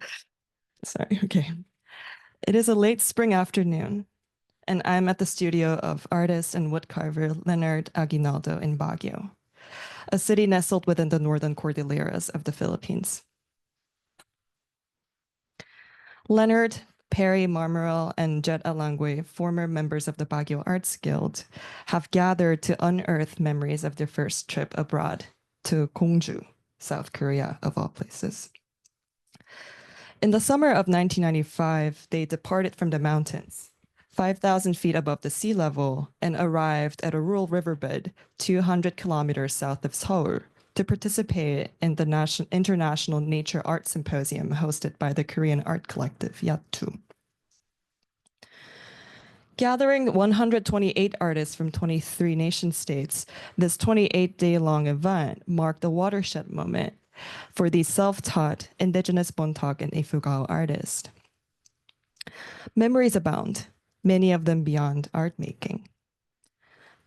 Sorry, okay. It is a late spring afternoon, and I'm at the studio of artist and woodcarver Leonard Aguinaldo in Baguio, a city nestled within the northern Cordilleras of the Philippines. Leonard, Perry Marmarel, and Jet Alangwe, former members of the Baguio Arts Guild, have gathered to unearth memories of their first trip abroad to Gwangju, South Korea, of all places. In the summer of 1995, they departed from the mountains, 5,000 feet above the sea level, and arrived at a rural riverbed 200 kilometers south of Seoul to participate in the International Nature Art Symposium hosted by the Korean art collective Yattu. Gathering 128 artists from 23 nation states, this 28-day-long event marked a watershed moment for these self-taught indigenous Bontoc and Ifugao artists. Memories abound, many of them beyond art making.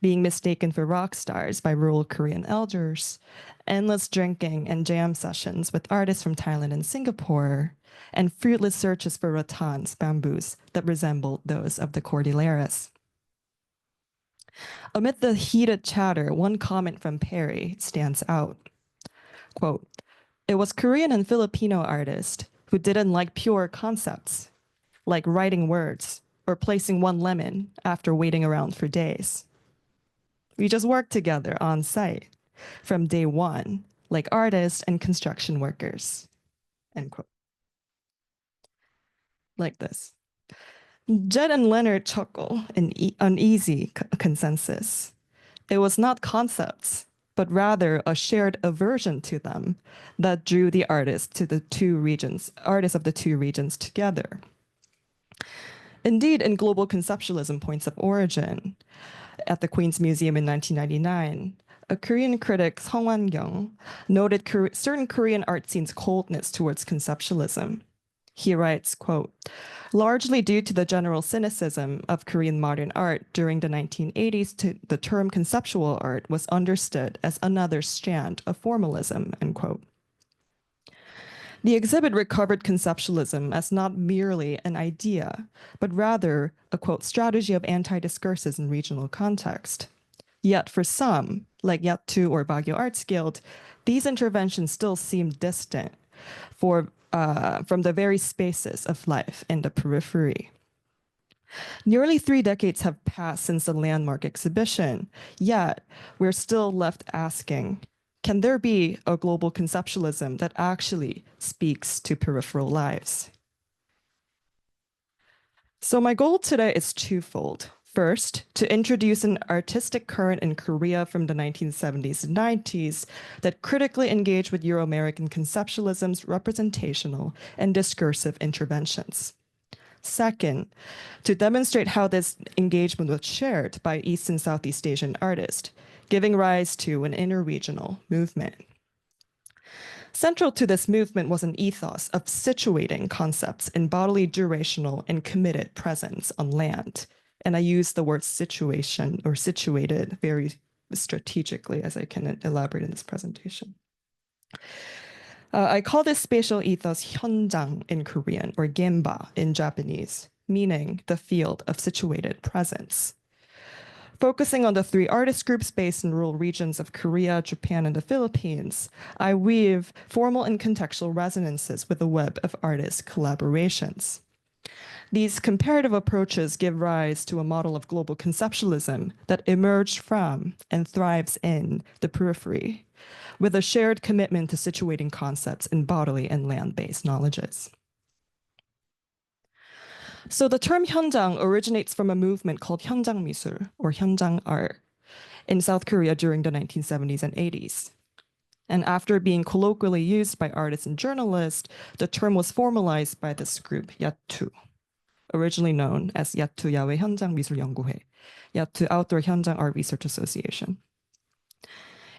Being mistaken for rock stars by rural Korean elders, endless drinking and jam sessions with artists from Thailand and Singapore, and fruitless searches for rattans, bamboos, that resembled those of the Cordilleras. Amid the heated chatter, one comment from Perry stands out. Quote, "It was Korean and Filipino artists who didn't like pure concepts, like writing words or placing one lemon after waiting around for days. We just worked together on site from day one, like artists and construction workers." End quote. Like this. Jed and Leonard chuckle in uneasy consensus. It was not concepts, but rather a shared aversion to them that drew the artists of the two regions together. Indeed, in Global Conceptualism Points of Origin, at the Queen's Museum in 1999, a Korean critic, Song Wan-kyung, noted certain Korean art scene's coldness towards conceptualism. He writes, quote, largely due to the general cynicism of Korean modern art during the 1980s, the term conceptual art was understood as another strand of formalism, end quote. The exhibit recovered conceptualism as not merely an idea, but rather a, quote, strategy of anti-discurses in regional context. Yet for some, like Yattu or Baguio Arts Guild, these interventions still seem distant from the very spaces of life in the periphery. Nearly 3 decades have passed since the landmark exhibition, yet we're still left asking, can there be a global conceptualism that actually speaks to peripheral lives? So my goal today is twofold. First, to introduce an artistic current in Korea from the 1970s and 90s that critically engaged with Euro-American conceptualism's representational and discursive interventions. Second, to demonstrate how this engagement was shared by East and Southeast Asian artists, giving rise to an interregional movement. Central to this movement was an ethos of situating concepts in bodily durational and committed presence on land. And I use the word situation or situated very strategically, as I can elaborate in this presentation. I call this spatial ethos 현장 in Korean or gemba in Japanese, meaning the field of situated presence. Focusing on the 3 artist groups based in rural regions of Korea, Japan, and the Philippines, I weave formal and contextual resonances with a web of artist collaborations. These comparative approaches give rise to a model of global conceptualism that emerged from and thrives in the periphery, with a shared commitment to situating concepts in bodily and land-based knowledges. So the term 현장 originates from a movement called 현장 미술, or 현장 art, in South Korea during the 1970s and 80s. And after being colloquially used by artists and journalists, the term was formalized by this group, Yattu, originally known as Yattu 야외 현장 미술 연구회, Yattu Outdoor 현장 Art Research Association.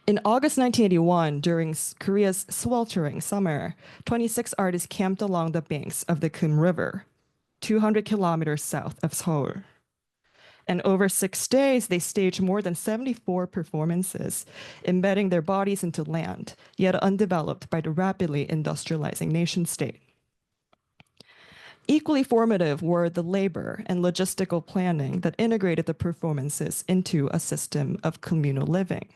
In August 1981, during Korea's sweltering summer, 26 artists camped along the banks of the Kum River, 200 kilometers south of Seoul. And over 6 days, they staged more than 74 performances, embedding their bodies into land, yet undeveloped by the rapidly industrializing nation state. Equally formative were the labor and logistical planning that integrated the performances into a system of communal living.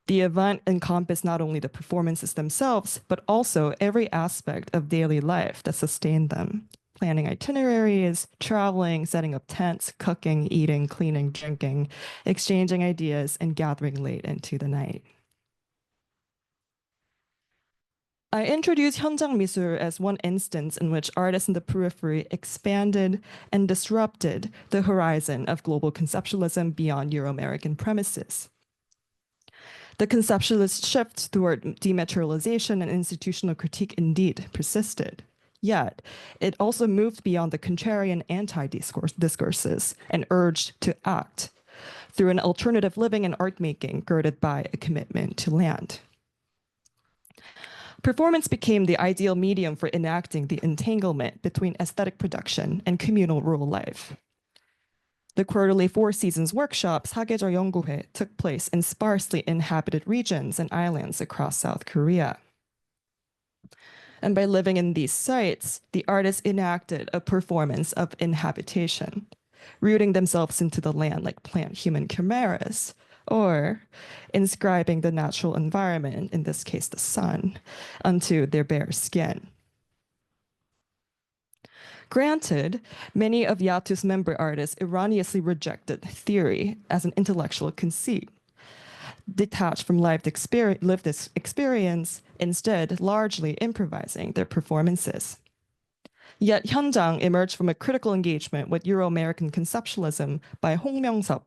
The event encompassed not only the performances themselves, but also every aspect of daily life that sustained them. Planning itineraries, traveling, setting up tents, cooking, eating, cleaning, drinking, exchanging ideas, and gathering late into the night. I introduced 현장 미술 as one instance in which artists in the periphery expanded and disrupted the horizon of global conceptualism beyond Euro-American premises. The conceptualist shift toward dematerialization and institutional critique indeed persisted. Yet, it also moved beyond the contrarian anti-discourses and urged to act through an alternative living and art making girded by a commitment to land. Performance became the ideal medium for enacting the entanglement between aesthetic production and communal rural life. The quarterly 4 seasons workshops, 사계절 연구회, took place in sparsely inhabited regions and islands across South Korea. And by living in these sites, the artists enacted a performance of inhabitation, rooting themselves into the land like plant-human chimeras, or inscribing the natural environment, in this case the sun, onto their bare skin. Granted, many of Yattu's member artists erroneously rejected theory as an intellectual conceit, detached from lived experience, instead largely improvising their performances. Yet 현장 emerged from a critical engagement with Euro-American conceptualism by Hong Myung-seop,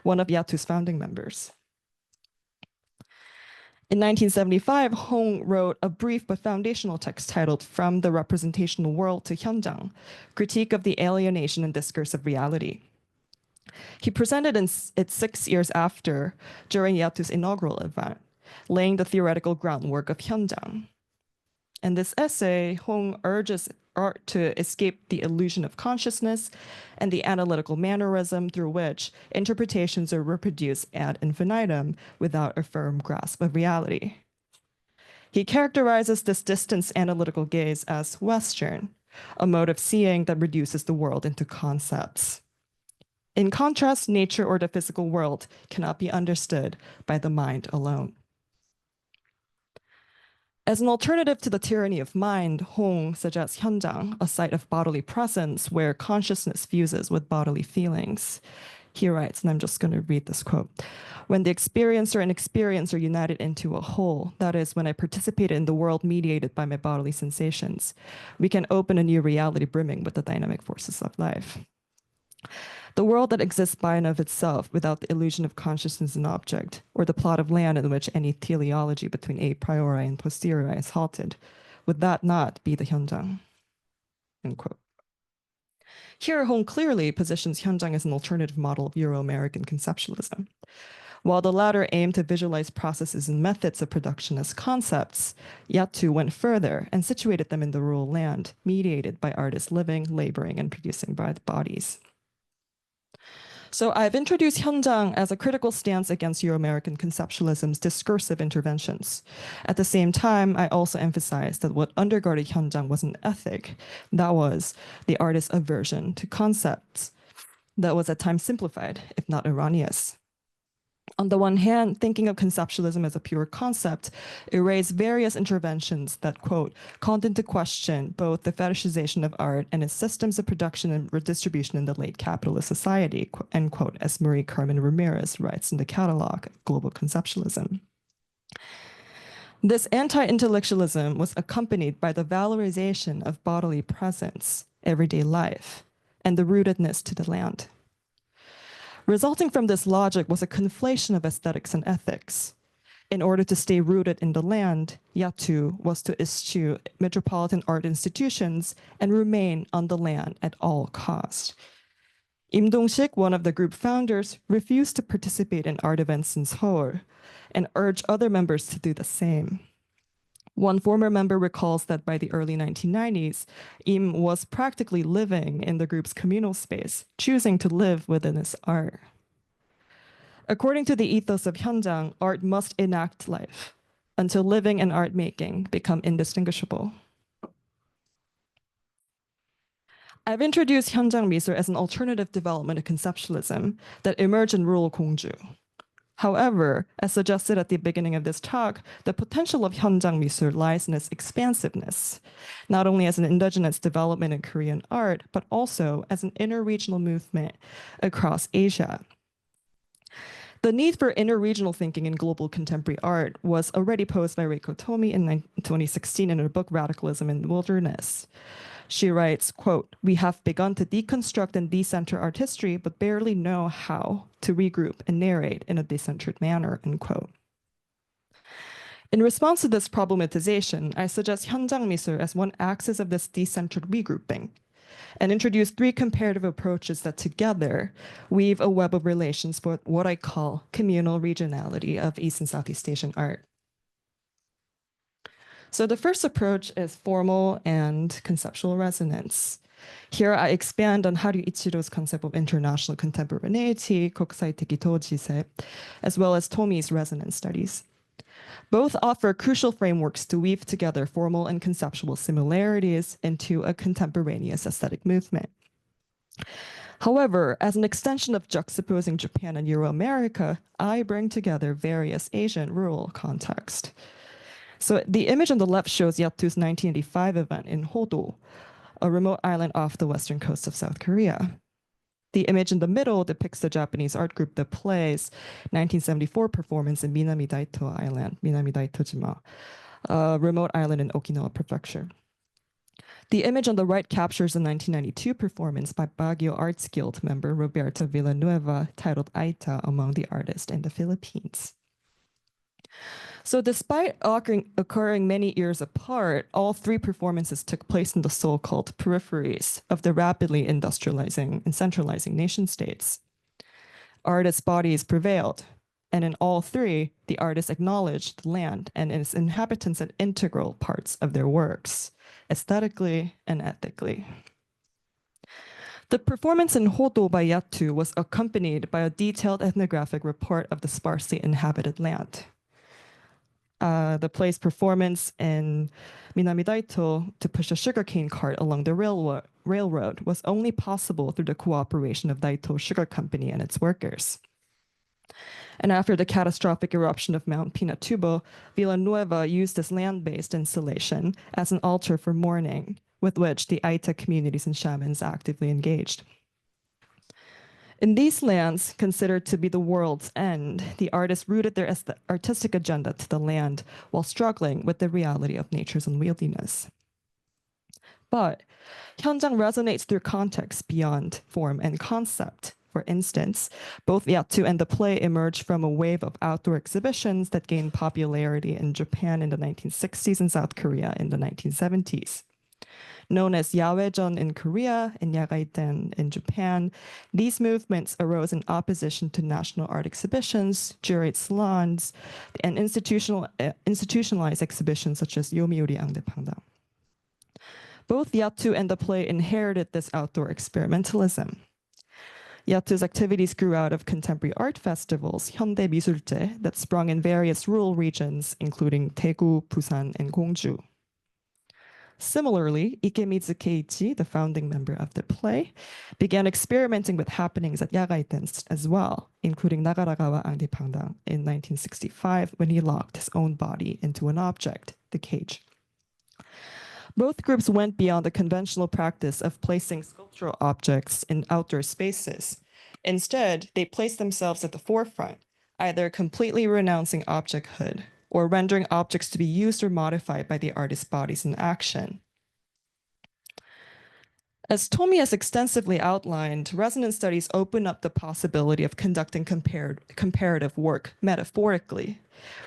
one of Yattu's founding members. In 1975, Hong wrote a brief but foundational text titled From the Representational World to Hyunjang, Critique of the Alienation and Discourse of Reality. He presented it 6 years after, during Yatu's inaugural event, laying the theoretical groundwork of Hyunjang. In this essay, Hong urges art to escape the illusion of consciousness and the analytical mannerism through which interpretations are reproduced ad infinitum without a firm grasp of reality. He characterizes this distant analytical gaze as Western, a mode of seeing that reduces the world into concepts. In contrast, nature or the physical world cannot be understood by the mind alone. As an alternative to the tyranny of mind, Hong suggests Hyunjang, a site of bodily presence where consciousness fuses with bodily feelings. He writes, and I'm just going to read this quote, "When the experiencer and experience are united into a whole, that is, when I participate in the world mediated by my bodily sensations, we can open a new reality brimming with the dynamic forces of life. The world that exists by and of itself without the illusion of consciousness and object, or the plot of land in which any teleology between a priori and posteriori is halted, would that not be the Hyunjang?" End quote. Here, Hong clearly positions Hyunjang as an alternative model of Euro-American conceptualism. While the latter aimed to visualize processes and methods of production as concepts, Yatu went further and situated them in the rural land, mediated by artists living, laboring, and producing by the bodies. So I've introduced Hyunjang as a critical stance against Euro-American conceptualism's discursive interventions. At the same time, I also emphasized that what undergirded Hyunjang was an ethic, that was the artist's aversion to concepts that was at times simplified, if not erroneous. On the one hand, thinking of conceptualism as a pure concept erased various interventions that, quote, called into question both the fetishization of art and its systems of production and redistribution in the late capitalist society, end quote, as Marie Carmen Ramirez writes in the catalog of Global Conceptualism. This anti-intellectualism was accompanied by the valorization of bodily presence, everyday life, and the rootedness to the land. Resulting from this logic was a conflation of aesthetics and ethics. In order to stay rooted in the land, Yatu was to eschew metropolitan art institutions and remain on the land at all costs. Im Dong-sik, one of the group founders, refused to participate in art events in Seoul and urged other members to do the same. One former member recalls that by the early 1990s, Im was practically living in the group's communal space, choosing to live within its art. According to the ethos of Hyunjang, art must enact life until living and art making become indistinguishable. I've introduced Hyunjang Misul as an alternative development of conceptualism that emerged in rural Gwangju. However, as suggested at the beginning of this talk, the potential of Hyunjang Misul lies in its expansiveness, not only as an indigenous development in Korean art, but also as an interregional movement across Asia. The need for interregional thinking in global contemporary art was already posed by Reiko Tomi in 2016 in her book Radicalism in the Wilderness. She writes, quote, "We have begun to deconstruct and decenter art history, but barely know how to regroup and narrate in a decentered manner," end quote. In response to this problematization, I suggest Hyunjang Misul as one axis of this decentered regrouping and introduce 3 comparative approaches that together weave a web of relations for what I call communal regionality of East and Southeast Asian art. So the first approach is formal and conceptual resonance. Here I expand on Haru Ichiro's concept of international contemporaneity, kokusaiteki tojise, as well as Tomi's resonance studies. Both offer crucial frameworks to weave together formal and conceptual similarities into a contemporaneous aesthetic movement. However, as an extension of juxtaposing Japan and Euro-America, I bring together various Asian rural contexts. So the image on the left shows Yatu's 1985 event in Hodo, a remote island off the western coast of South Korea. The image in the middle depicts the Japanese art group The Play's 1974 performance in Minami Daito Island, Minami Daito-jima, a remote island in Okinawa Prefecture. The image on the right captures the 1992 performance by Baguio Arts Guild member Roberto Villanueva titled Aita Among the Artists in the Philippines. So despite occurring many years apart, all three performances took place in the so-called peripheries of the rapidly industrializing and centralizing nation states. Artists' bodies prevailed, and in all three, the artists acknowledged the land and its inhabitants as integral parts of their works, aesthetically and ethically. The performance in Hodo by Yattu was accompanied by a detailed ethnographic report of the sparsely inhabited land. The play's performance in Minami Daito to push a sugarcane cart along the railroad was only possible through the cooperation of Daito Sugar Company and its workers. And after the catastrophic eruption of Mount Pinatubo, Villanueva used this land-based installation as an altar for mourning, with which the Aita communities and shamans actively engaged. In these lands, considered to be the world's end, the artists rooted their artistic agenda to the land while struggling with the reality of nature's unwieldiness. But 현장 resonates through context beyond form and concept. For instance, both Yattu and the play emerged from a wave of outdoor exhibitions that gained popularity in Japan in the 1960s and South Korea in the 1970s. Known as Yawejeon in Korea and Yagaiten in Japan, these movements arose in opposition to national art exhibitions, jurate salons, and institutionalized exhibitions such as Yomiuri Angdaepangdang. Both Yattu and the play inherited this outdoor experimentalism. Yattu's activities grew out of contemporary art festivals, Hyundai Misulje, that sprung in various rural regions, including Daegu, Busan, and Gwangju. Similarly, Ikemizu Keiichi, the founding member of the play, began experimenting with happenings at Yagaiten as well, including Nagaragawa Angdaepangdang in 1965 when he locked his own body into an object, the cage. Both groups went beyond the conventional practice of placing sculptural objects in outdoor spaces. Instead, they placed themselves at the forefront, either completely renouncing objecthood or rendering objects to be used or modified by the artist's bodies in action. As Tomi has extensively outlined, resonance studies open up the possibility of conducting comparative work metaphorically,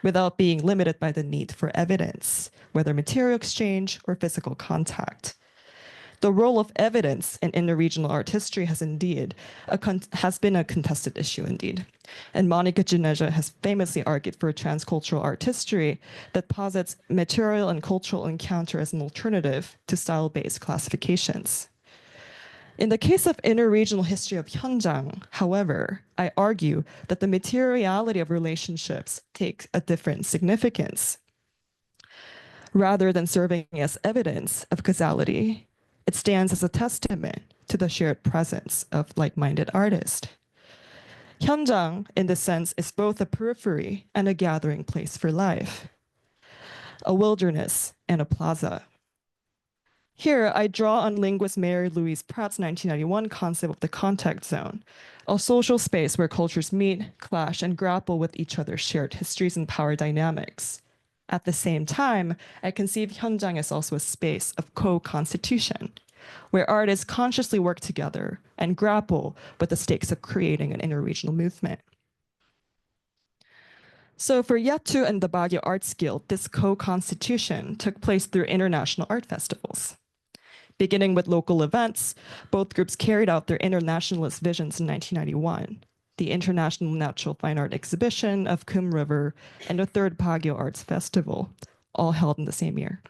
without being limited by the need for evidence, whether material exchange or physical contact. The role of evidence in interregional art history has been a contested issue indeed. And Monica Gineja has famously argued for a transcultural art history that posits material and cultural encounter as an alternative to style-based classifications. In the case of interregional history of 현장, however, I argue that the materiality of relationships takes a different significance. Rather than serving as evidence of causality, it stands as a testament to the shared presence of like-minded artists. 현장, in this sense, is both a periphery and a gathering place for life, a wilderness and a plaza. Here, I draw on linguist Mary Louise Pratt's 1991 concept of the contact zone, a social space where cultures meet, clash, and grapple with each other's shared histories and power dynamics. At the same time, I conceive 현장 as also a space of co-constitution, where artists consciously work together and grapple with the stakes of creating an interregional movement. So for Yattu and the Baguio Arts Guild, this co-constitution took place through international art festivals. Beginning with local events, both groups carried out their internationalist visions in 1991. The International Natural Fine Art Exhibition of Kum River, and the third Baguio Arts Festival, all held in the same year.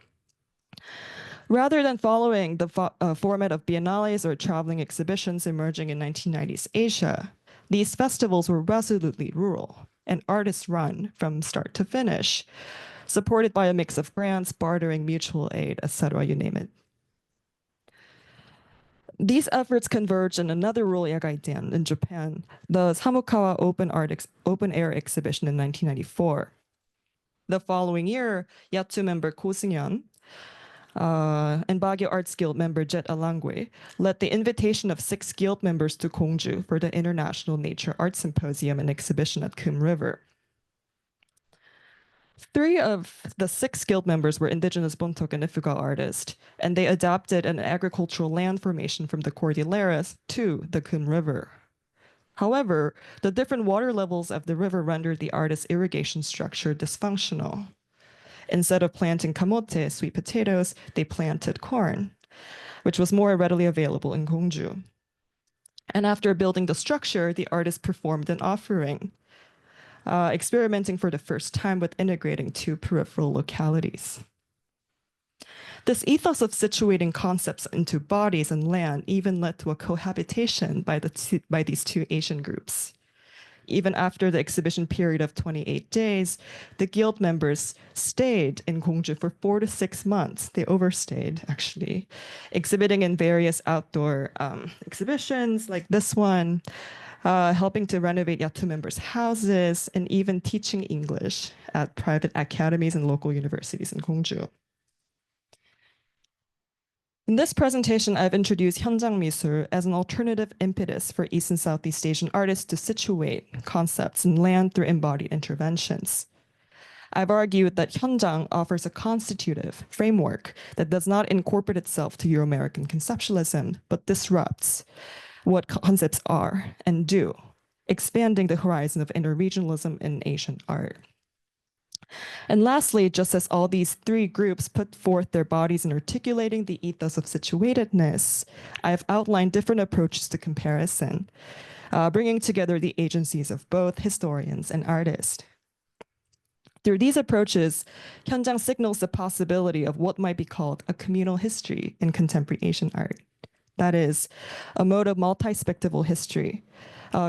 Rather than following the format of biennales or traveling exhibitions emerging in 1990s Asia, these festivals were resolutely rural and artists run from start to finish, supported by a mix of grants, bartering, mutual aid, etc., you name it. These efforts converged in another rural Yagaiten in Japan, the Samukawa Open Air Exhibition in 1994. The following year, Yatsu member Ko Seung-yeon and Baguio Arts Guild member Jet Alangwe led the invitation of 6 guild members to Gwangju for the International Nature Art Symposium and exhibition at Kum River. 3 of the 6 guild members were indigenous Bontok and Ifuga artists, and they adapted an agricultural land formation from the Cordilleras to the Kum River. However, the different water levels of the river rendered the artist's irrigation structure dysfunctional. Instead of planting kamote, sweet potatoes, they planted corn, which was more readily available in Gwangju. And after building the structure, the artist performed an offering, experimenting for the first time with integrating two peripheral localities. This ethos of situating concepts into bodies and land even led to a cohabitation by these two Asian groups. Even after the exhibition period of 28 days, the guild members stayed in Gwangju for 4 to 6 months. They overstayed, actually, exhibiting in various outdoor exhibitions like this one, helping to renovate Yatu members' houses, and even teaching English at private academies and local universities in Gwangju. In this presentation, I've introduced 현장 미술 as an alternative impetus for East and Southeast Asian artists to situate concepts and land through embodied interventions. I've argued that 현장 offers a constitutive framework that does not incorporate itself to Euro-American conceptualism, but disrupts what concepts are and do, expanding the horizon of interregionalism in Asian art. And lastly, just as all these three groups put forth their bodies in articulating the ethos of situatedness, I've outlined different approaches to comparison, bringing together the agencies of both historians and artists. Through these approaches, 현장 signals the possibility of what might be called a communal history in contemporary Asian art. That is, a mode of multi-spectival history,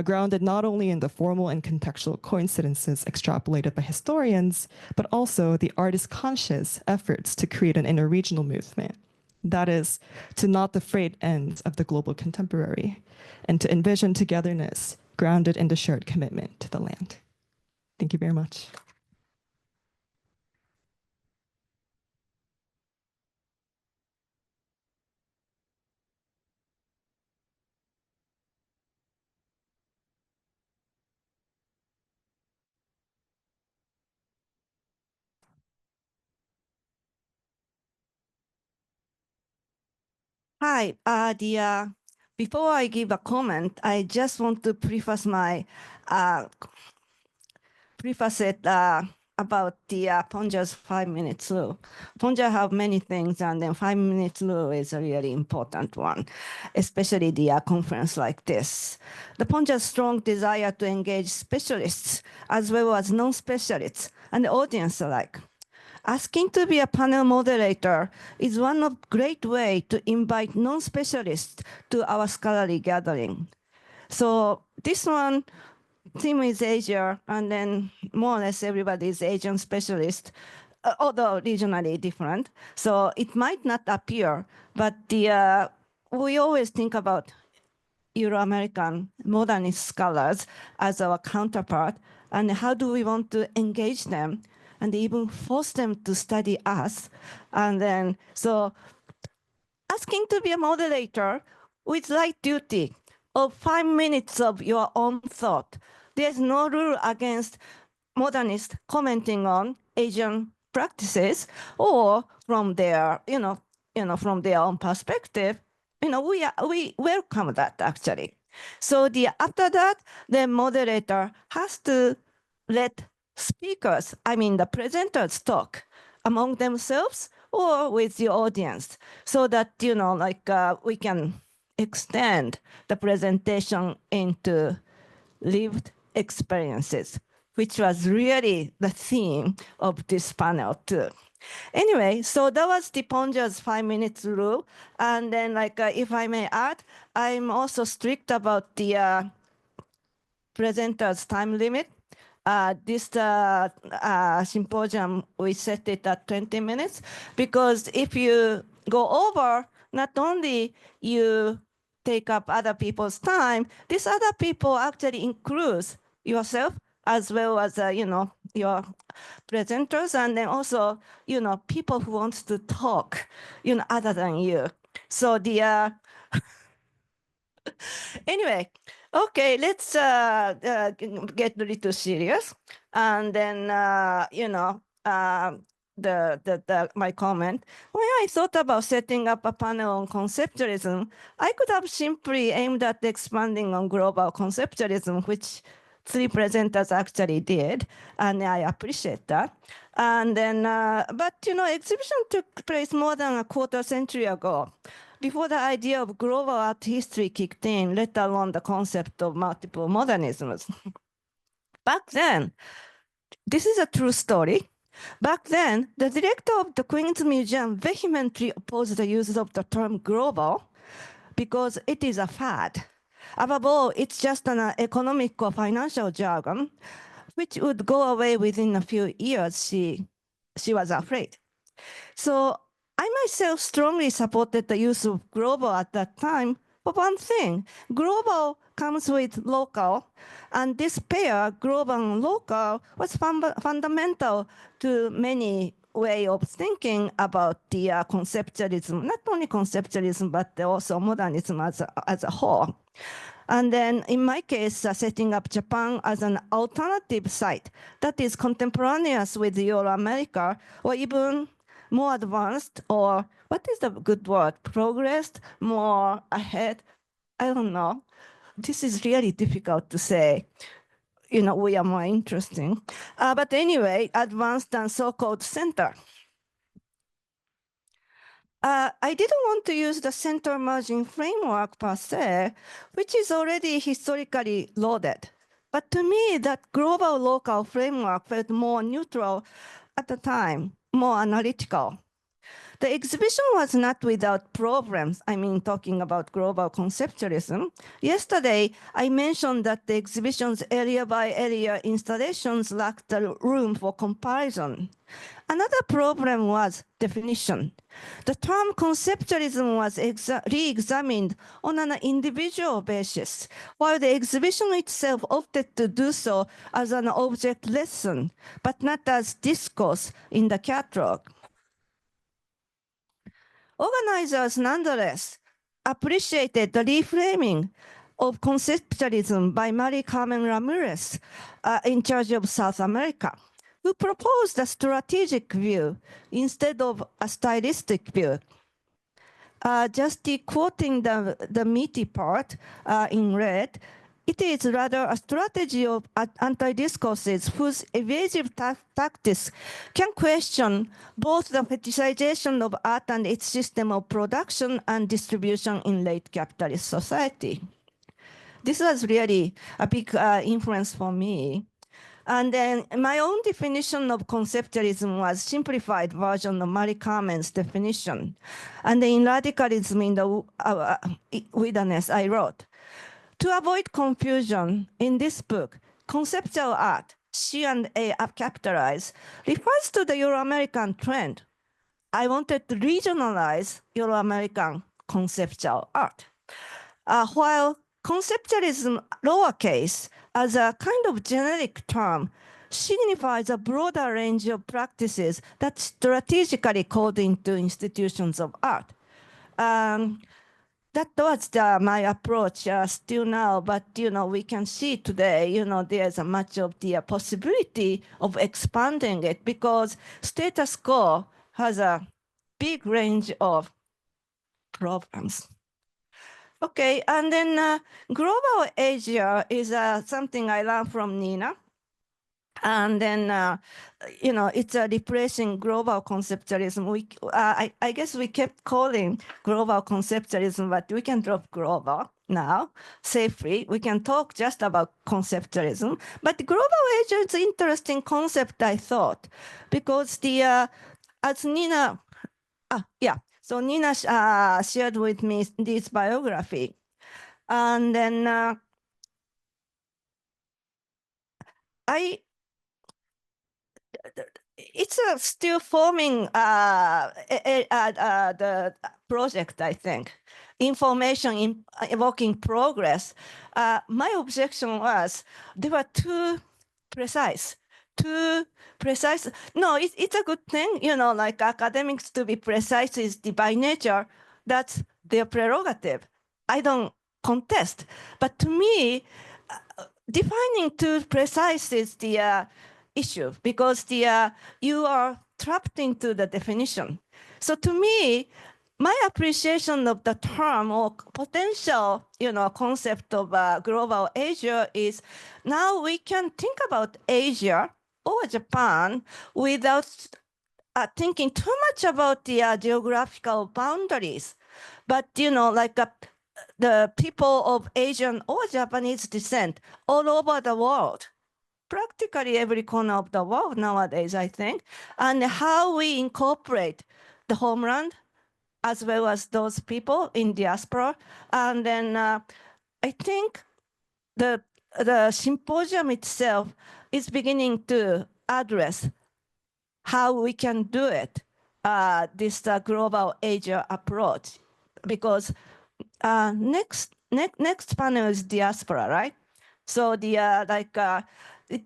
grounded not only in the formal and contextual coincidences extrapolated by historians, but also the artist's conscious efforts to create an interregional movement. That is, to knot the frayed ends of the global contemporary and to envision togetherness grounded in the shared commitment to the land. Thank you very much. Hi, before I give a comment, I just want to preface it about the Ponja's 5 minutes rule. Ponja have many things, and then 5 minutes rule is a really important one, especially the conference like this. The Ponja's strong desire to engage specialists as well as non-specialists and the audience alike. Asking to be a panel moderator is one of great way to invite non-specialists to our scholarly gathering. So this one, theme is Asia, and then more or less everybody is Asian specialist, although regionally different. So it might not appear, but we always think about Euro-American modernist scholars as our counterpart, and how do we want to engage them and even force them to study us. And then, so asking to be a moderator with light duty of 5 minutes of your own thought. There's no rule against modernists commenting on Asian practices or from their, from their own perspective. We welcome that actually. So after that, the moderator has to let speakers, the presenters, talk among themselves or with the audience, so that we can extend the presentation into lived experiences, which was really the theme of this panel too. Anyway, so that was the Ponja's 5 minutes rule. And then if I may add, I'm also strict about the presenter's time limit. This symposium, we set it at 20 minutes, because if you go over, not only you take up other people's time, these other people actually includes yourself as well as, your presenters, and then also, people who wants to talk, other than you. So anyway, okay, let's get a little serious. And then, my comment. When I thought about setting up a panel on conceptualism, I could have simply aimed at expanding on global conceptualism, which 3 presenters actually did, and I appreciate that. And then, but exhibition took place more than a quarter century ago, before the idea of global art history kicked in, let alone the concept of multiple modernisms. Back then, this is a true story. Back then, the director of the Queen's Museum vehemently opposed the use of the term global because it is a fad. Above all, it's just an economic or financial jargon, which would go away within a few years, she was afraid. So I myself strongly supported the use of global at that time. But one thing, global comes with local, and this pair, global and local, was fundamental to many way of thinking about the conceptualism, not only conceptualism, but also modernism as a whole. And then in my case, setting up Japan as an alternative site that is contemporaneous with Euro-America, or even more advanced, or what is the good word, progressed, more ahead, I don't know. This is really difficult to say. We are more interesting. But anyway, advanced and so-called center. I didn't want to use the center merging framework per se, which is already historically loaded. But to me, that global local framework felt more neutral at the time, more analytical. The exhibition was not without problems. I mean, talking about global conceptualism. Yesterday, I mentioned that the exhibition's area by area installations lacked the room for comparison. Another problem was definition. The term conceptualism was re-examined on an individual basis, while the exhibition itself opted to do so as an object lesson, but not as discourse in the catalog. Organizers nonetheless appreciated the reframing of conceptualism by Marie-Carmen Ramirez, in charge of South America, who proposed a strategic view instead of a stylistic view. Just quoting the meaty part in red, it is rather a strategy of anti-discourses whose evasive tactics can question both the fetishization of art and its system of production and distribution in late capitalist society. This was really a big influence for me. And then my own definition of conceptualism was simplified version of Marie-Carmen's definition. And in Radicalism in the Wilderness, I wrote, to avoid confusion, in this book, conceptual art, C&A capitalized, refers to the Euro-American trend. I wanted to regionalize Euro-American conceptual art. While conceptualism, lowercase, as a kind of generic term, signifies a broader range of practices that strategically code into institutions of art. That was my approach still now, but we can see today, there's a much of the possibility of expanding it because status quo has a big range of problems. Okay, and then global Asia is something I learned from Nina. And then, it's replacing global conceptualism. I guess we kept calling global conceptualism, but we can drop global now safely. We can talk just about conceptualism. But global Asia is an interesting concept, I thought, because as Nina, so Nina shared with me this biography. And then it's still forming the project, I think. Information evoking progress. My objection was they were too precise. No, it's a good thing, like academics to be precise is by nature, that's their prerogative. I don't contest. But to me, defining too precise is the issue because you are trapped into the definition. So to me, my appreciation of the term or potential, concept of global Asia is now we can think about Asia or Japan without thinking too much about the geographical boundaries. But, the people of Asian or Japanese descent all over the world, practically every corner of the world nowadays, I think, and how we incorporate the homeland as well as those people in diaspora. And then I think the symposium itself is beginning to address how we can do it, this global Asia approach, because next panel is diaspora, right? So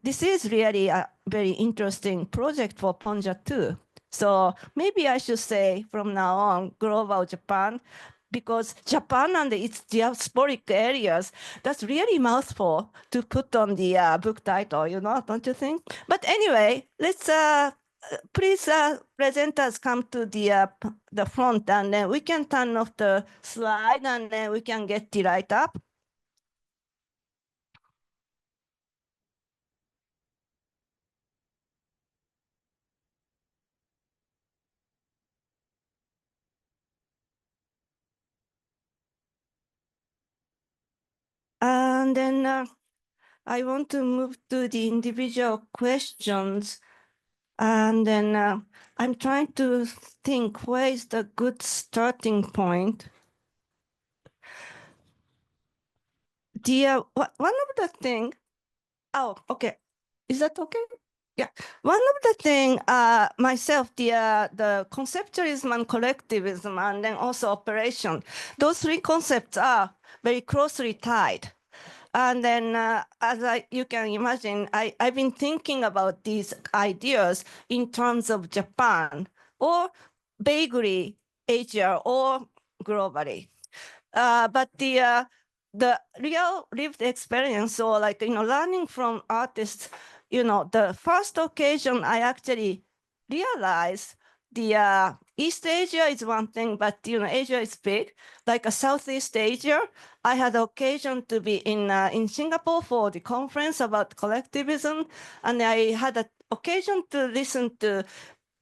this is really a very interesting project for Ponja too. So maybe I should say from now on, global Japan, because Japan and its diasporic areas, that's really mouthful to put on the book title, don't you think? But anyway, let's please presenters come to the front, and then we can turn off the slide, and then we can get the light up. And then I want to move to the individual questions. And then I'm trying to think where is the good starting point. One of the thing, oh, okay. Is that okay? Yeah. One of the thing, myself, the conceptualism and collectivism, and then also operation, those three concepts are very closely tied. And then, as you can imagine, I've been thinking about these ideas in terms of Japan, or vaguely Asia, or globally. But the real lived experience, or learning from artists, the first occasion I actually realized the East Asia is one thing, but Asia is big. Like Southeast Asia, I had the occasion to be in Singapore for the conference about collectivism, and I had an occasion to listen to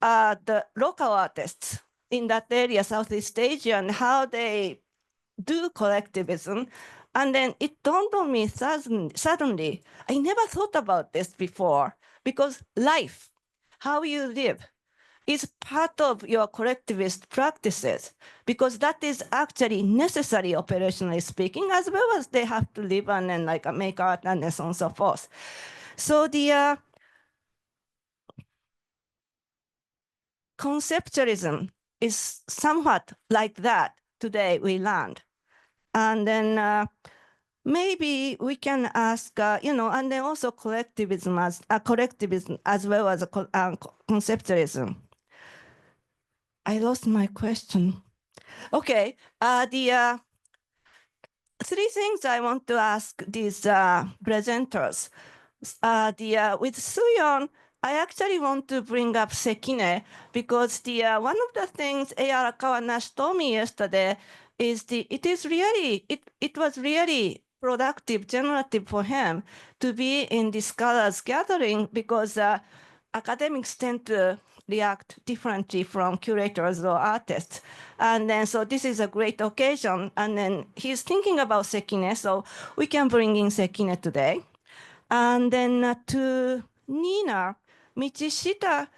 the local artists in that area, Southeast Asia, and how they do collectivism. And then it dawned on me suddenly, I never thought about this before, because life, how you live, is part of your collectivist practices, because that is actually necessary operationally speaking, as well as they have to live and then make art and so on and so forth. So the conceptualism is somewhat like that today we learned. And then maybe we can ask, and then also collectivism as well as conceptualism. I lost my question. Okay, the three things I want to ask these presenters. With Soyoon, I actually want to bring up Sekine, because one of the things A.R. Kawanashi told me yesterday is it was really productive, generative for him to be in the scholars gathering, because academics tend to react differently from curators or artists. And then, so this is a great occasion. And then he's thinking about Sekine, so we can bring in Sekine today. And then to Nina Michishita,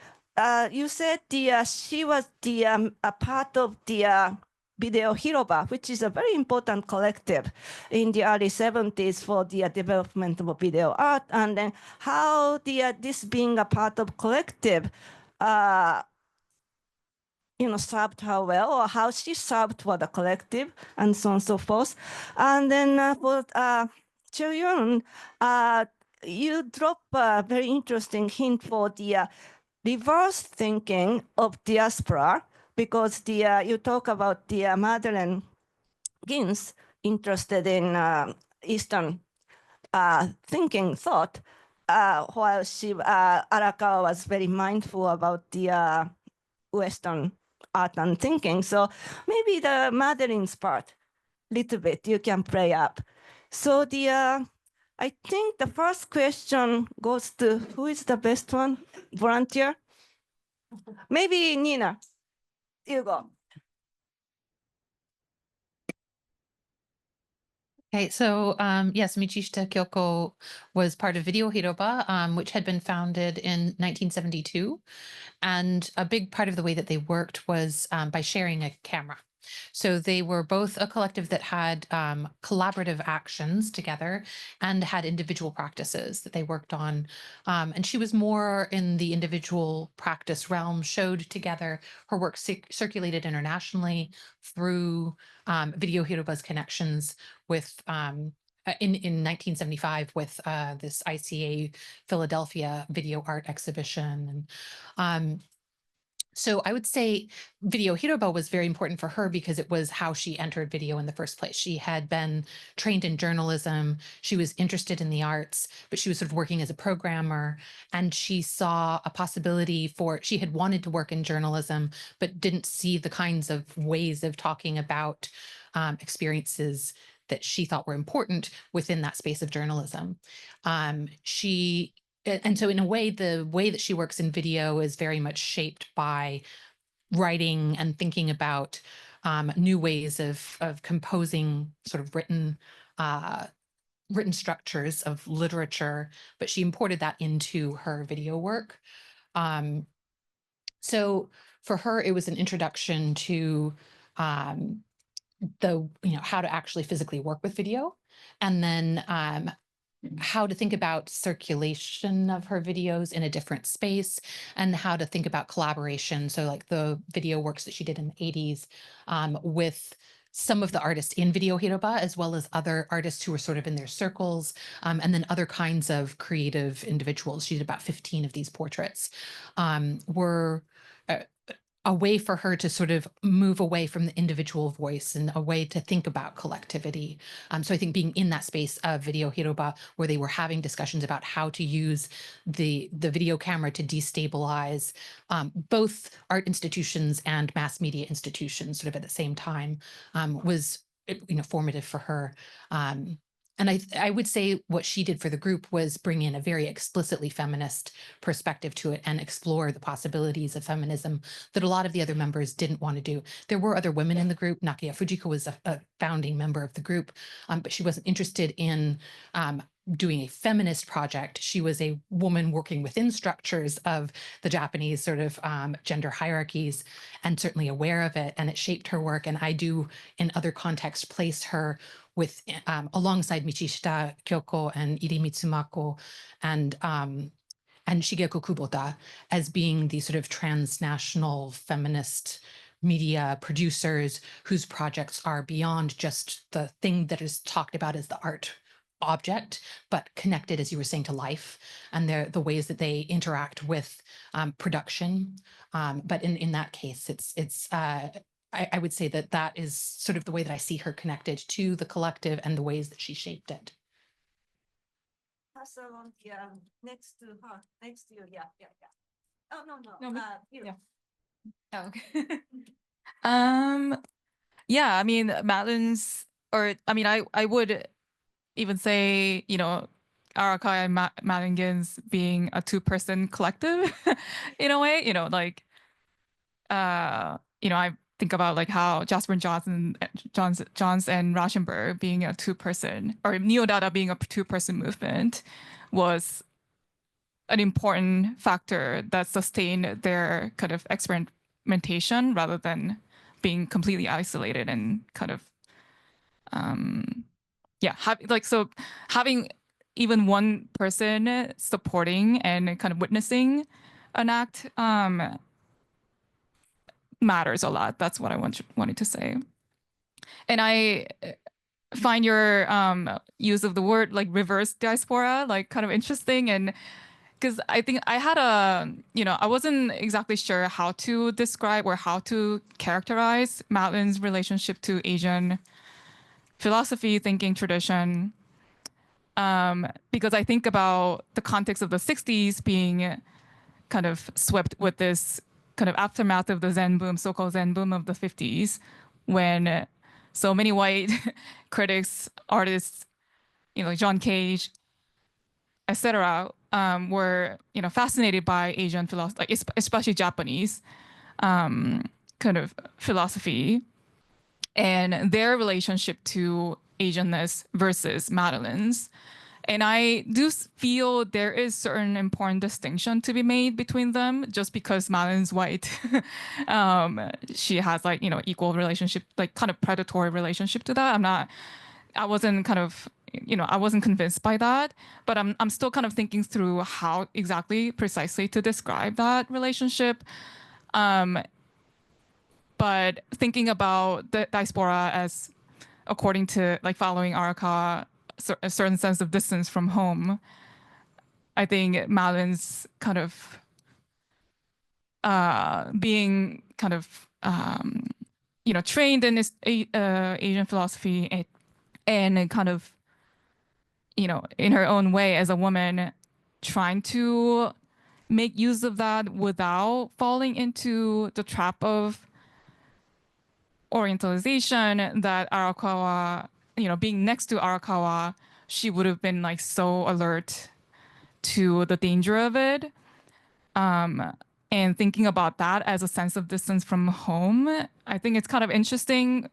you said she was a part of the Video Hiroba, which is a very important collective in the early 70s for the development of video art, and then how this being a part of collective served her well, or how she served for the collective, and so on and so forth. And then for Chaeeun, you drop a very interesting hint for the reverse thinking of diaspora, because you talk about the Madeleine Gins interested in Eastern thought, while Arakawa was very mindful about the Western art and thinking. So maybe the Madeline's part, little bit, you can play up. So I think the first question goes to who is the best one? Volunteer? Maybe Nina, you go. Okay, so yes, Michishita Kyoko was part of Video Hiroba, which had been founded in 1972. And a big part of the way that they worked was by sharing a camera. So they were both a collective that had collaborative actions together and had individual practices that they worked on. And she was more in the individual practice realm, showed together her work circulated internationally through Video Hiroba's connections with in 1975 with this ICA Philadelphia video art exhibition. And so I would say Video Hiroba was very important for her because it was how she entered video in the first place. She had been trained in journalism. She was interested in the arts, but she was sort of working as a programmer. And she saw a possibility she had wanted to work in journalism, but didn't see the kinds of ways of talking about experiences that she thought were important within that space of journalism. And so in a way, the way that she works in video is very much shaped by writing and thinking about new ways of composing sort of written structures of literature, but she imported that into her video work. So for her, it was an introduction to how to actually physically work with video, and then how to think about circulation of her videos in a different space, and how to think about collaboration. So like the video works that she did in the 80s with some of the artists in Video Hiroba, as well as other artists who were sort of in their circles, and then other kinds of creative individuals. She did about 15 of these portraits, were a way for her to sort of move away from the individual voice and a way to think about collectivity. So I think being in that space of Video Hiroba, where they were having discussions about how to use the video camera to destabilize both art institutions and mass media institutions sort of at the same time, was formative for her. And I would say what she did for the group was bring in a very explicitly feminist perspective to it and explore the possibilities of feminism that a lot of the other members didn't want to do. There were other women in the group. Nakia Fujiko was a founding member of the group, but she wasn't interested in doing a feminist project. She was a woman working within structures of the Japanese sort of gender hierarchies, and certainly aware of it, and it shaped her work. And I do, in other contexts, place her with alongside Michishita Kyoko and Iri Mitsumako and Shigeko Kubota as being the sort of transnational feminist media producers whose projects are beyond just the thing that is talked about as the art object, but connected, as you were saying, to life and the ways that they interact with production. But in that case, I would say that is sort of the way that I see her connected to the collective and the ways that she shaped it. Pass along next to her, next to you. Yeah. Oh, no. You. Yeah. Oh, okay. Yeah, I mean, Madeline's, I would even say, Arakai and Madelin's being a two-person collective in a way, I think about like how Jasper and Johns and Rauschenberg being a two-person, or Neo-Dada being a two-person movement was an important factor that sustained their kind of experimentation rather than being completely isolated and kind of, having even one person supporting and kind of witnessing an act matters a lot. That's what I wanted to say. And I find your use of the word like reverse diaspora like kind of interesting, and because I think I had I wasn't exactly sure how to describe or how to characterize Madeline's relationship to Asian philosophy, thinking tradition. because I think about the context of the 60s being kind of swept with this kind of aftermath of the Zen boom, so-called Zen boom of the 50s, when so many white critics, artists, John Cage, etc., were fascinated by Asian philosophy, like especially Japanese kind of philosophy and their relationship to Asianness versus Madeline's. And I do feel there is certain important distinction to be made between them, just because Madeline's white. She has like, equal relationship, like kind of predatory relationship to that. I wasn't convinced by that, but I'm still kind of thinking through how exactly precisely to describe that relationship. But thinking about the diaspora as, according to like following Arakawa, a certain sense of distance from home, I think Madeline's kind of being kind of trained in this Asian philosophy and kind of in her own way as a woman, trying to make use of that without falling into the trap of Orientalization that Arakawa, being next to Arakawa, she would have been like so alert to the danger of it. And thinking about that as a sense of distance from home, I think it's kind of interesting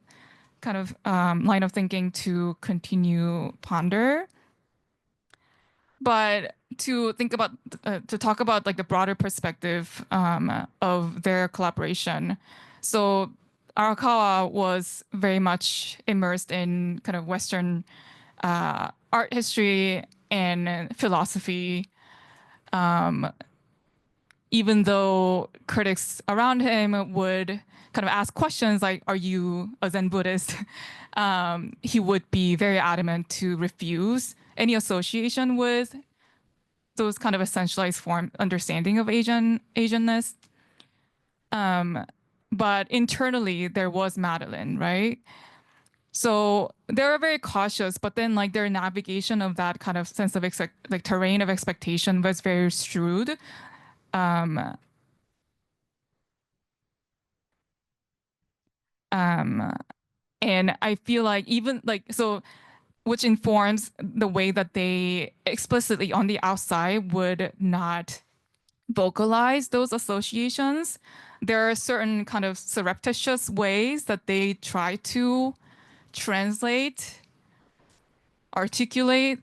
kind of line of thinking to continue ponder. But to talk about like the broader perspective of their collaboration. So Arakawa was very much immersed in kind of Western art history and philosophy, even though critics around him would kind of ask questions like, are you a Zen Buddhist? He would be very adamant to refuse any association with those kind of essentialized form understanding of Asianness. But internally, there was Madeline, right? So they were very cautious, but then like their navigation of that kind of sense of like terrain of expectation was very shrewd. And I feel like even like, so, which informs the way that they explicitly on the outside would not vocalize those associations. There are certain kind of surreptitious ways that they try to translate, articulate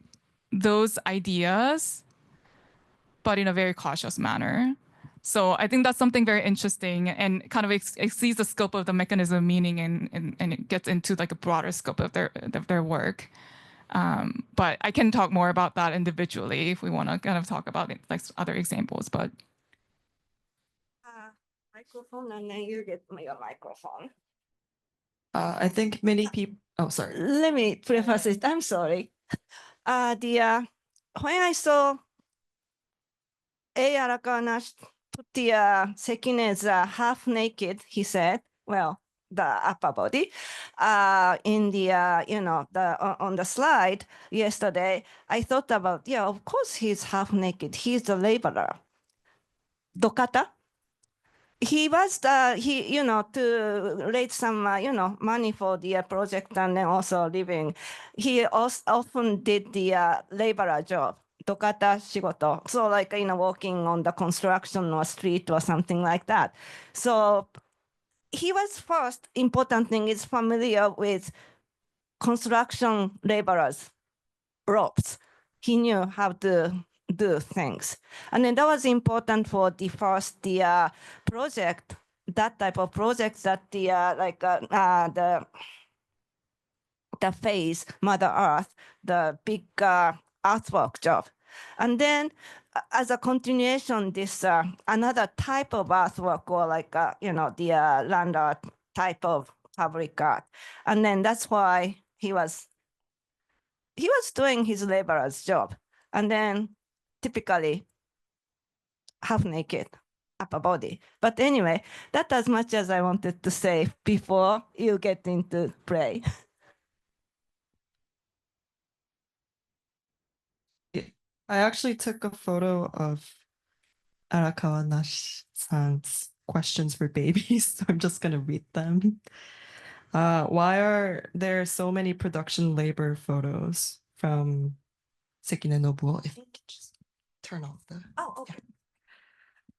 those ideas, but in a very cautious manner. So I think that's something very interesting and kind of exceeds the scope of the mechanism of meaning and it gets into like a broader scope of their work. But I can talk more about that individually if we want to kind of talk about it, like other examples. But microphone, and then you get your microphone. I think many people. Oh, sorry. Let me preface it. I'm sorry. When I saw Arakawa put the Sekines half naked, he said, well, the upper body, in the on the slide yesterday, I thought about, yeah, of course he's half naked. He's the laborer. Dokata. He was to raise some money for the project and then also living. He also often did the laborer job, dokata shigoto. So like working on the construction or street or something like that. So he was first important thing is familiar with construction laborers, ropes. He knew how to do things. And then that was important for the first project, that type of project that the phase, Mother Earth, the big earthwork job. And then as a continuation, this another type of earthwork or like, the land art type of fabric art. And then that's why he was doing his laborer's job. And then typically half naked upper body. But anyway, that's as much as I wanted to say before you get into play. I actually took a photo of Arakawa Nash-san's questions for babies, so I'm just going to read them. Why are there so many production labor photos from Sekine Nobuo? I think just turn off the... Oh, okay.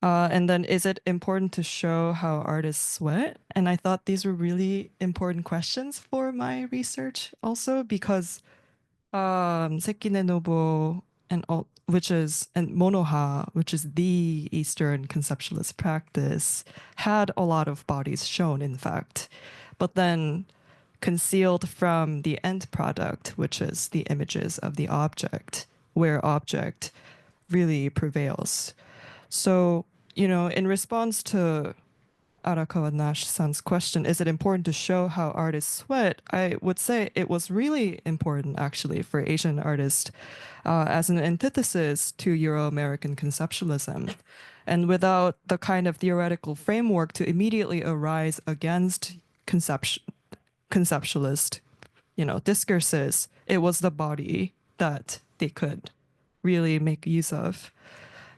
And then, is it important to show how artists sweat? And I thought these were really important questions for my research also, because Sekine Nobuo and Monoha, which is the Eastern conceptualist practice, had a lot of bodies shown, in fact, but then concealed from the end product, which is the images of the object, where object really prevails. So, in response to Arakawa Nash-san's question, is it important to show how artists sweat? I would say it was really important, actually, for Asian artists as an antithesis to Euro-American conceptualism. And without the kind of theoretical framework to immediately arise against conceptualist, discourses, it was the body that they could really make use of.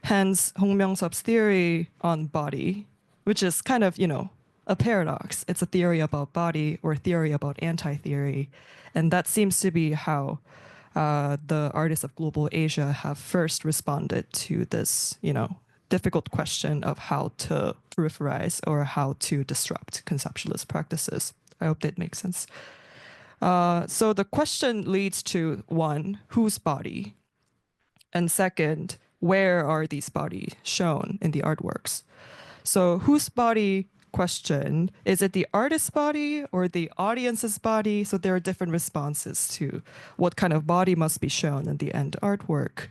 Hence, Hong Myung-seop's theory on body, which is kind of, a paradox. It's a theory about body or theory about anti-theory. And that seems to be how the artists of global Asia have first responded to this, difficult question of how to peripheralize or how to disrupt conceptualist practices. I hope that makes sense. So the question leads to, one, whose body? And second, where are these bodies shown in the artworks? So whose body question, is it the artist's body or the audience's body? So there are different responses to what kind of body must be shown in the end artwork.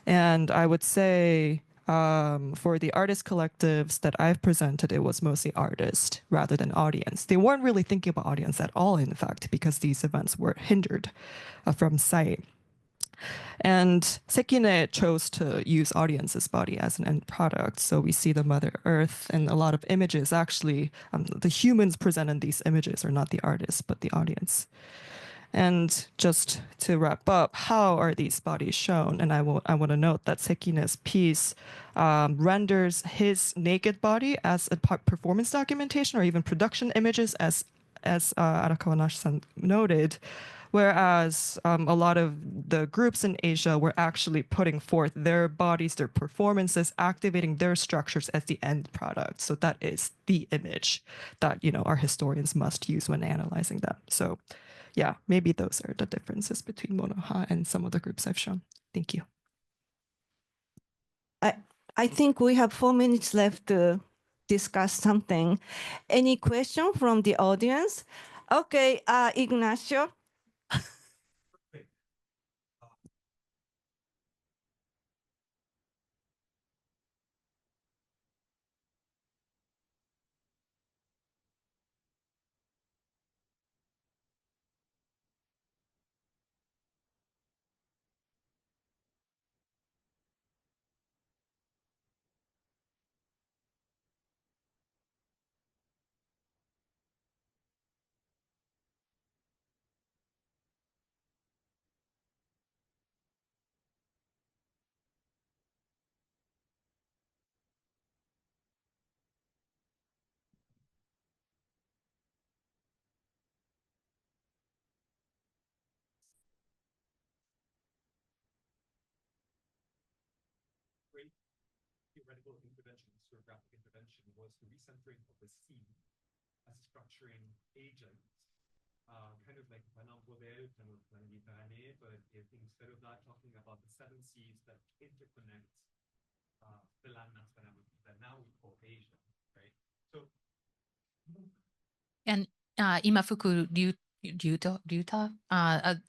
And I would say for the artist collectives that I've presented, it was mostly artist rather than audience. They weren't really thinking about audience at all, in fact, because these events were hindered from sight. And Sekine chose to use audience's body as an end product. So we see the Mother Earth and a lot of images. Actually, the humans present in these images are not the artists, but the audience. And just to wrap up, how are these bodies shown? And I want to note that Sekine's piece renders his naked body as a performance documentation or even production images, as Arakawa Nash-san noted. Whereas a lot of the groups in Asia were actually putting forth their bodies, their performances, activating their structures as the end product. So that is the image that, our historians must use when analyzing them. So yeah, maybe those are the differences between Monoha and some of the groups I've shown. Thank you. I think we have 4 minutes left to discuss something. Any question from the audience? Okay, Ignacio. Theoretical intervention, historiographic intervention, was the recentering of the sea as a structuring agent, kind of like Panambole, kind of Mediterranean, but if instead of that, talking about the 7 seas that interconnect the landmass that now we call Asia, right? So, And Imafuku Ryuta,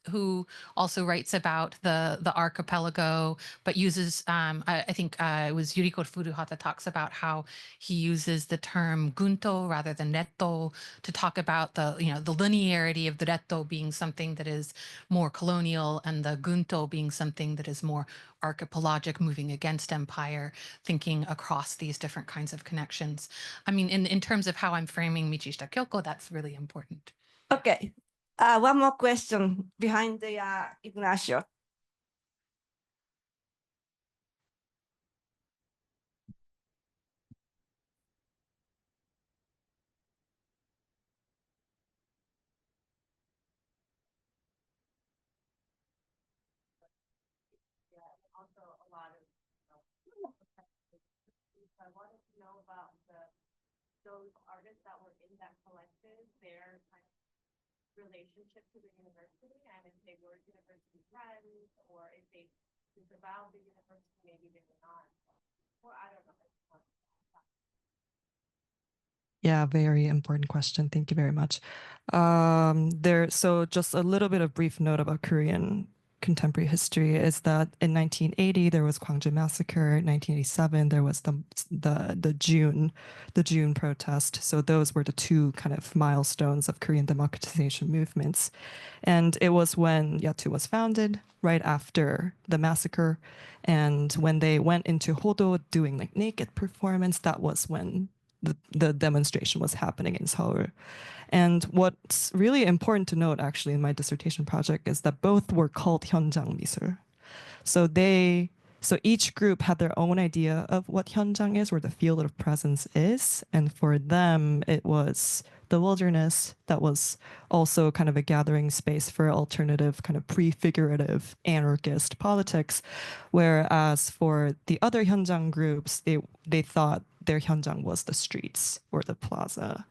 who also writes about the archipelago, but uses, I think it was Yuriko Furuhata talks about how he uses the term gunto rather than retto to talk about the linearity of the retto being something that is more colonial and the gunto being something that is more archipelagic, moving against empire, thinking across these different kinds of connections. I mean, in terms of how I'm framing Michishita Kyoko, that's really important. Okay, one more question behind the Ignacio. those artists that were in that collective, their kind of relationship to the university, and if they were university friends, or if they disavowed the university, maybe they were not. Or I don't know. Yeah, very important question. Thank you very much. So just a little bit of brief note about Korean contemporary history is that in 1980 there was Gwangju massacre. In 1987 there was the June protest. So those were the two kind of milestones of Korean democratization movements. And it was when Yatu was founded, right after the massacre. And when they went into Hodo doing like naked performance, that was when the demonstration was happening in Seoul. And what's really important to note actually in my dissertation project is that both were called 현장 미술. So each group had their own idea of what 현장 is, or the field of presence is. And for them, it was the wilderness that was also kind of a gathering space for alternative kind of prefigurative anarchist politics. Whereas for the other 현장 groups, they thought their 현장 was the streets or the plaza.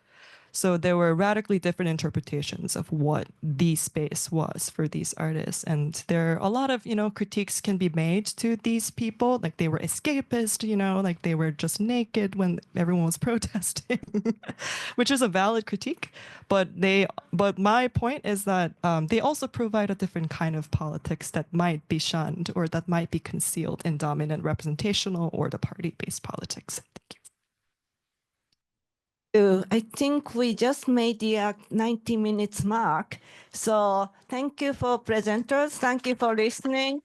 So there were radically different interpretations of what the space was for these artists. And there are a lot of, critiques can be made to these people. Like they were escapist, like they were just naked when everyone was protesting, which is a valid critique. But my point is that they also provide a different kind of politics that might be shunned or that might be concealed in dominant representational or the party-based politics. Thank you. I think we just made the 90 minutes mark. So thank you for presenters. Thank you for listening.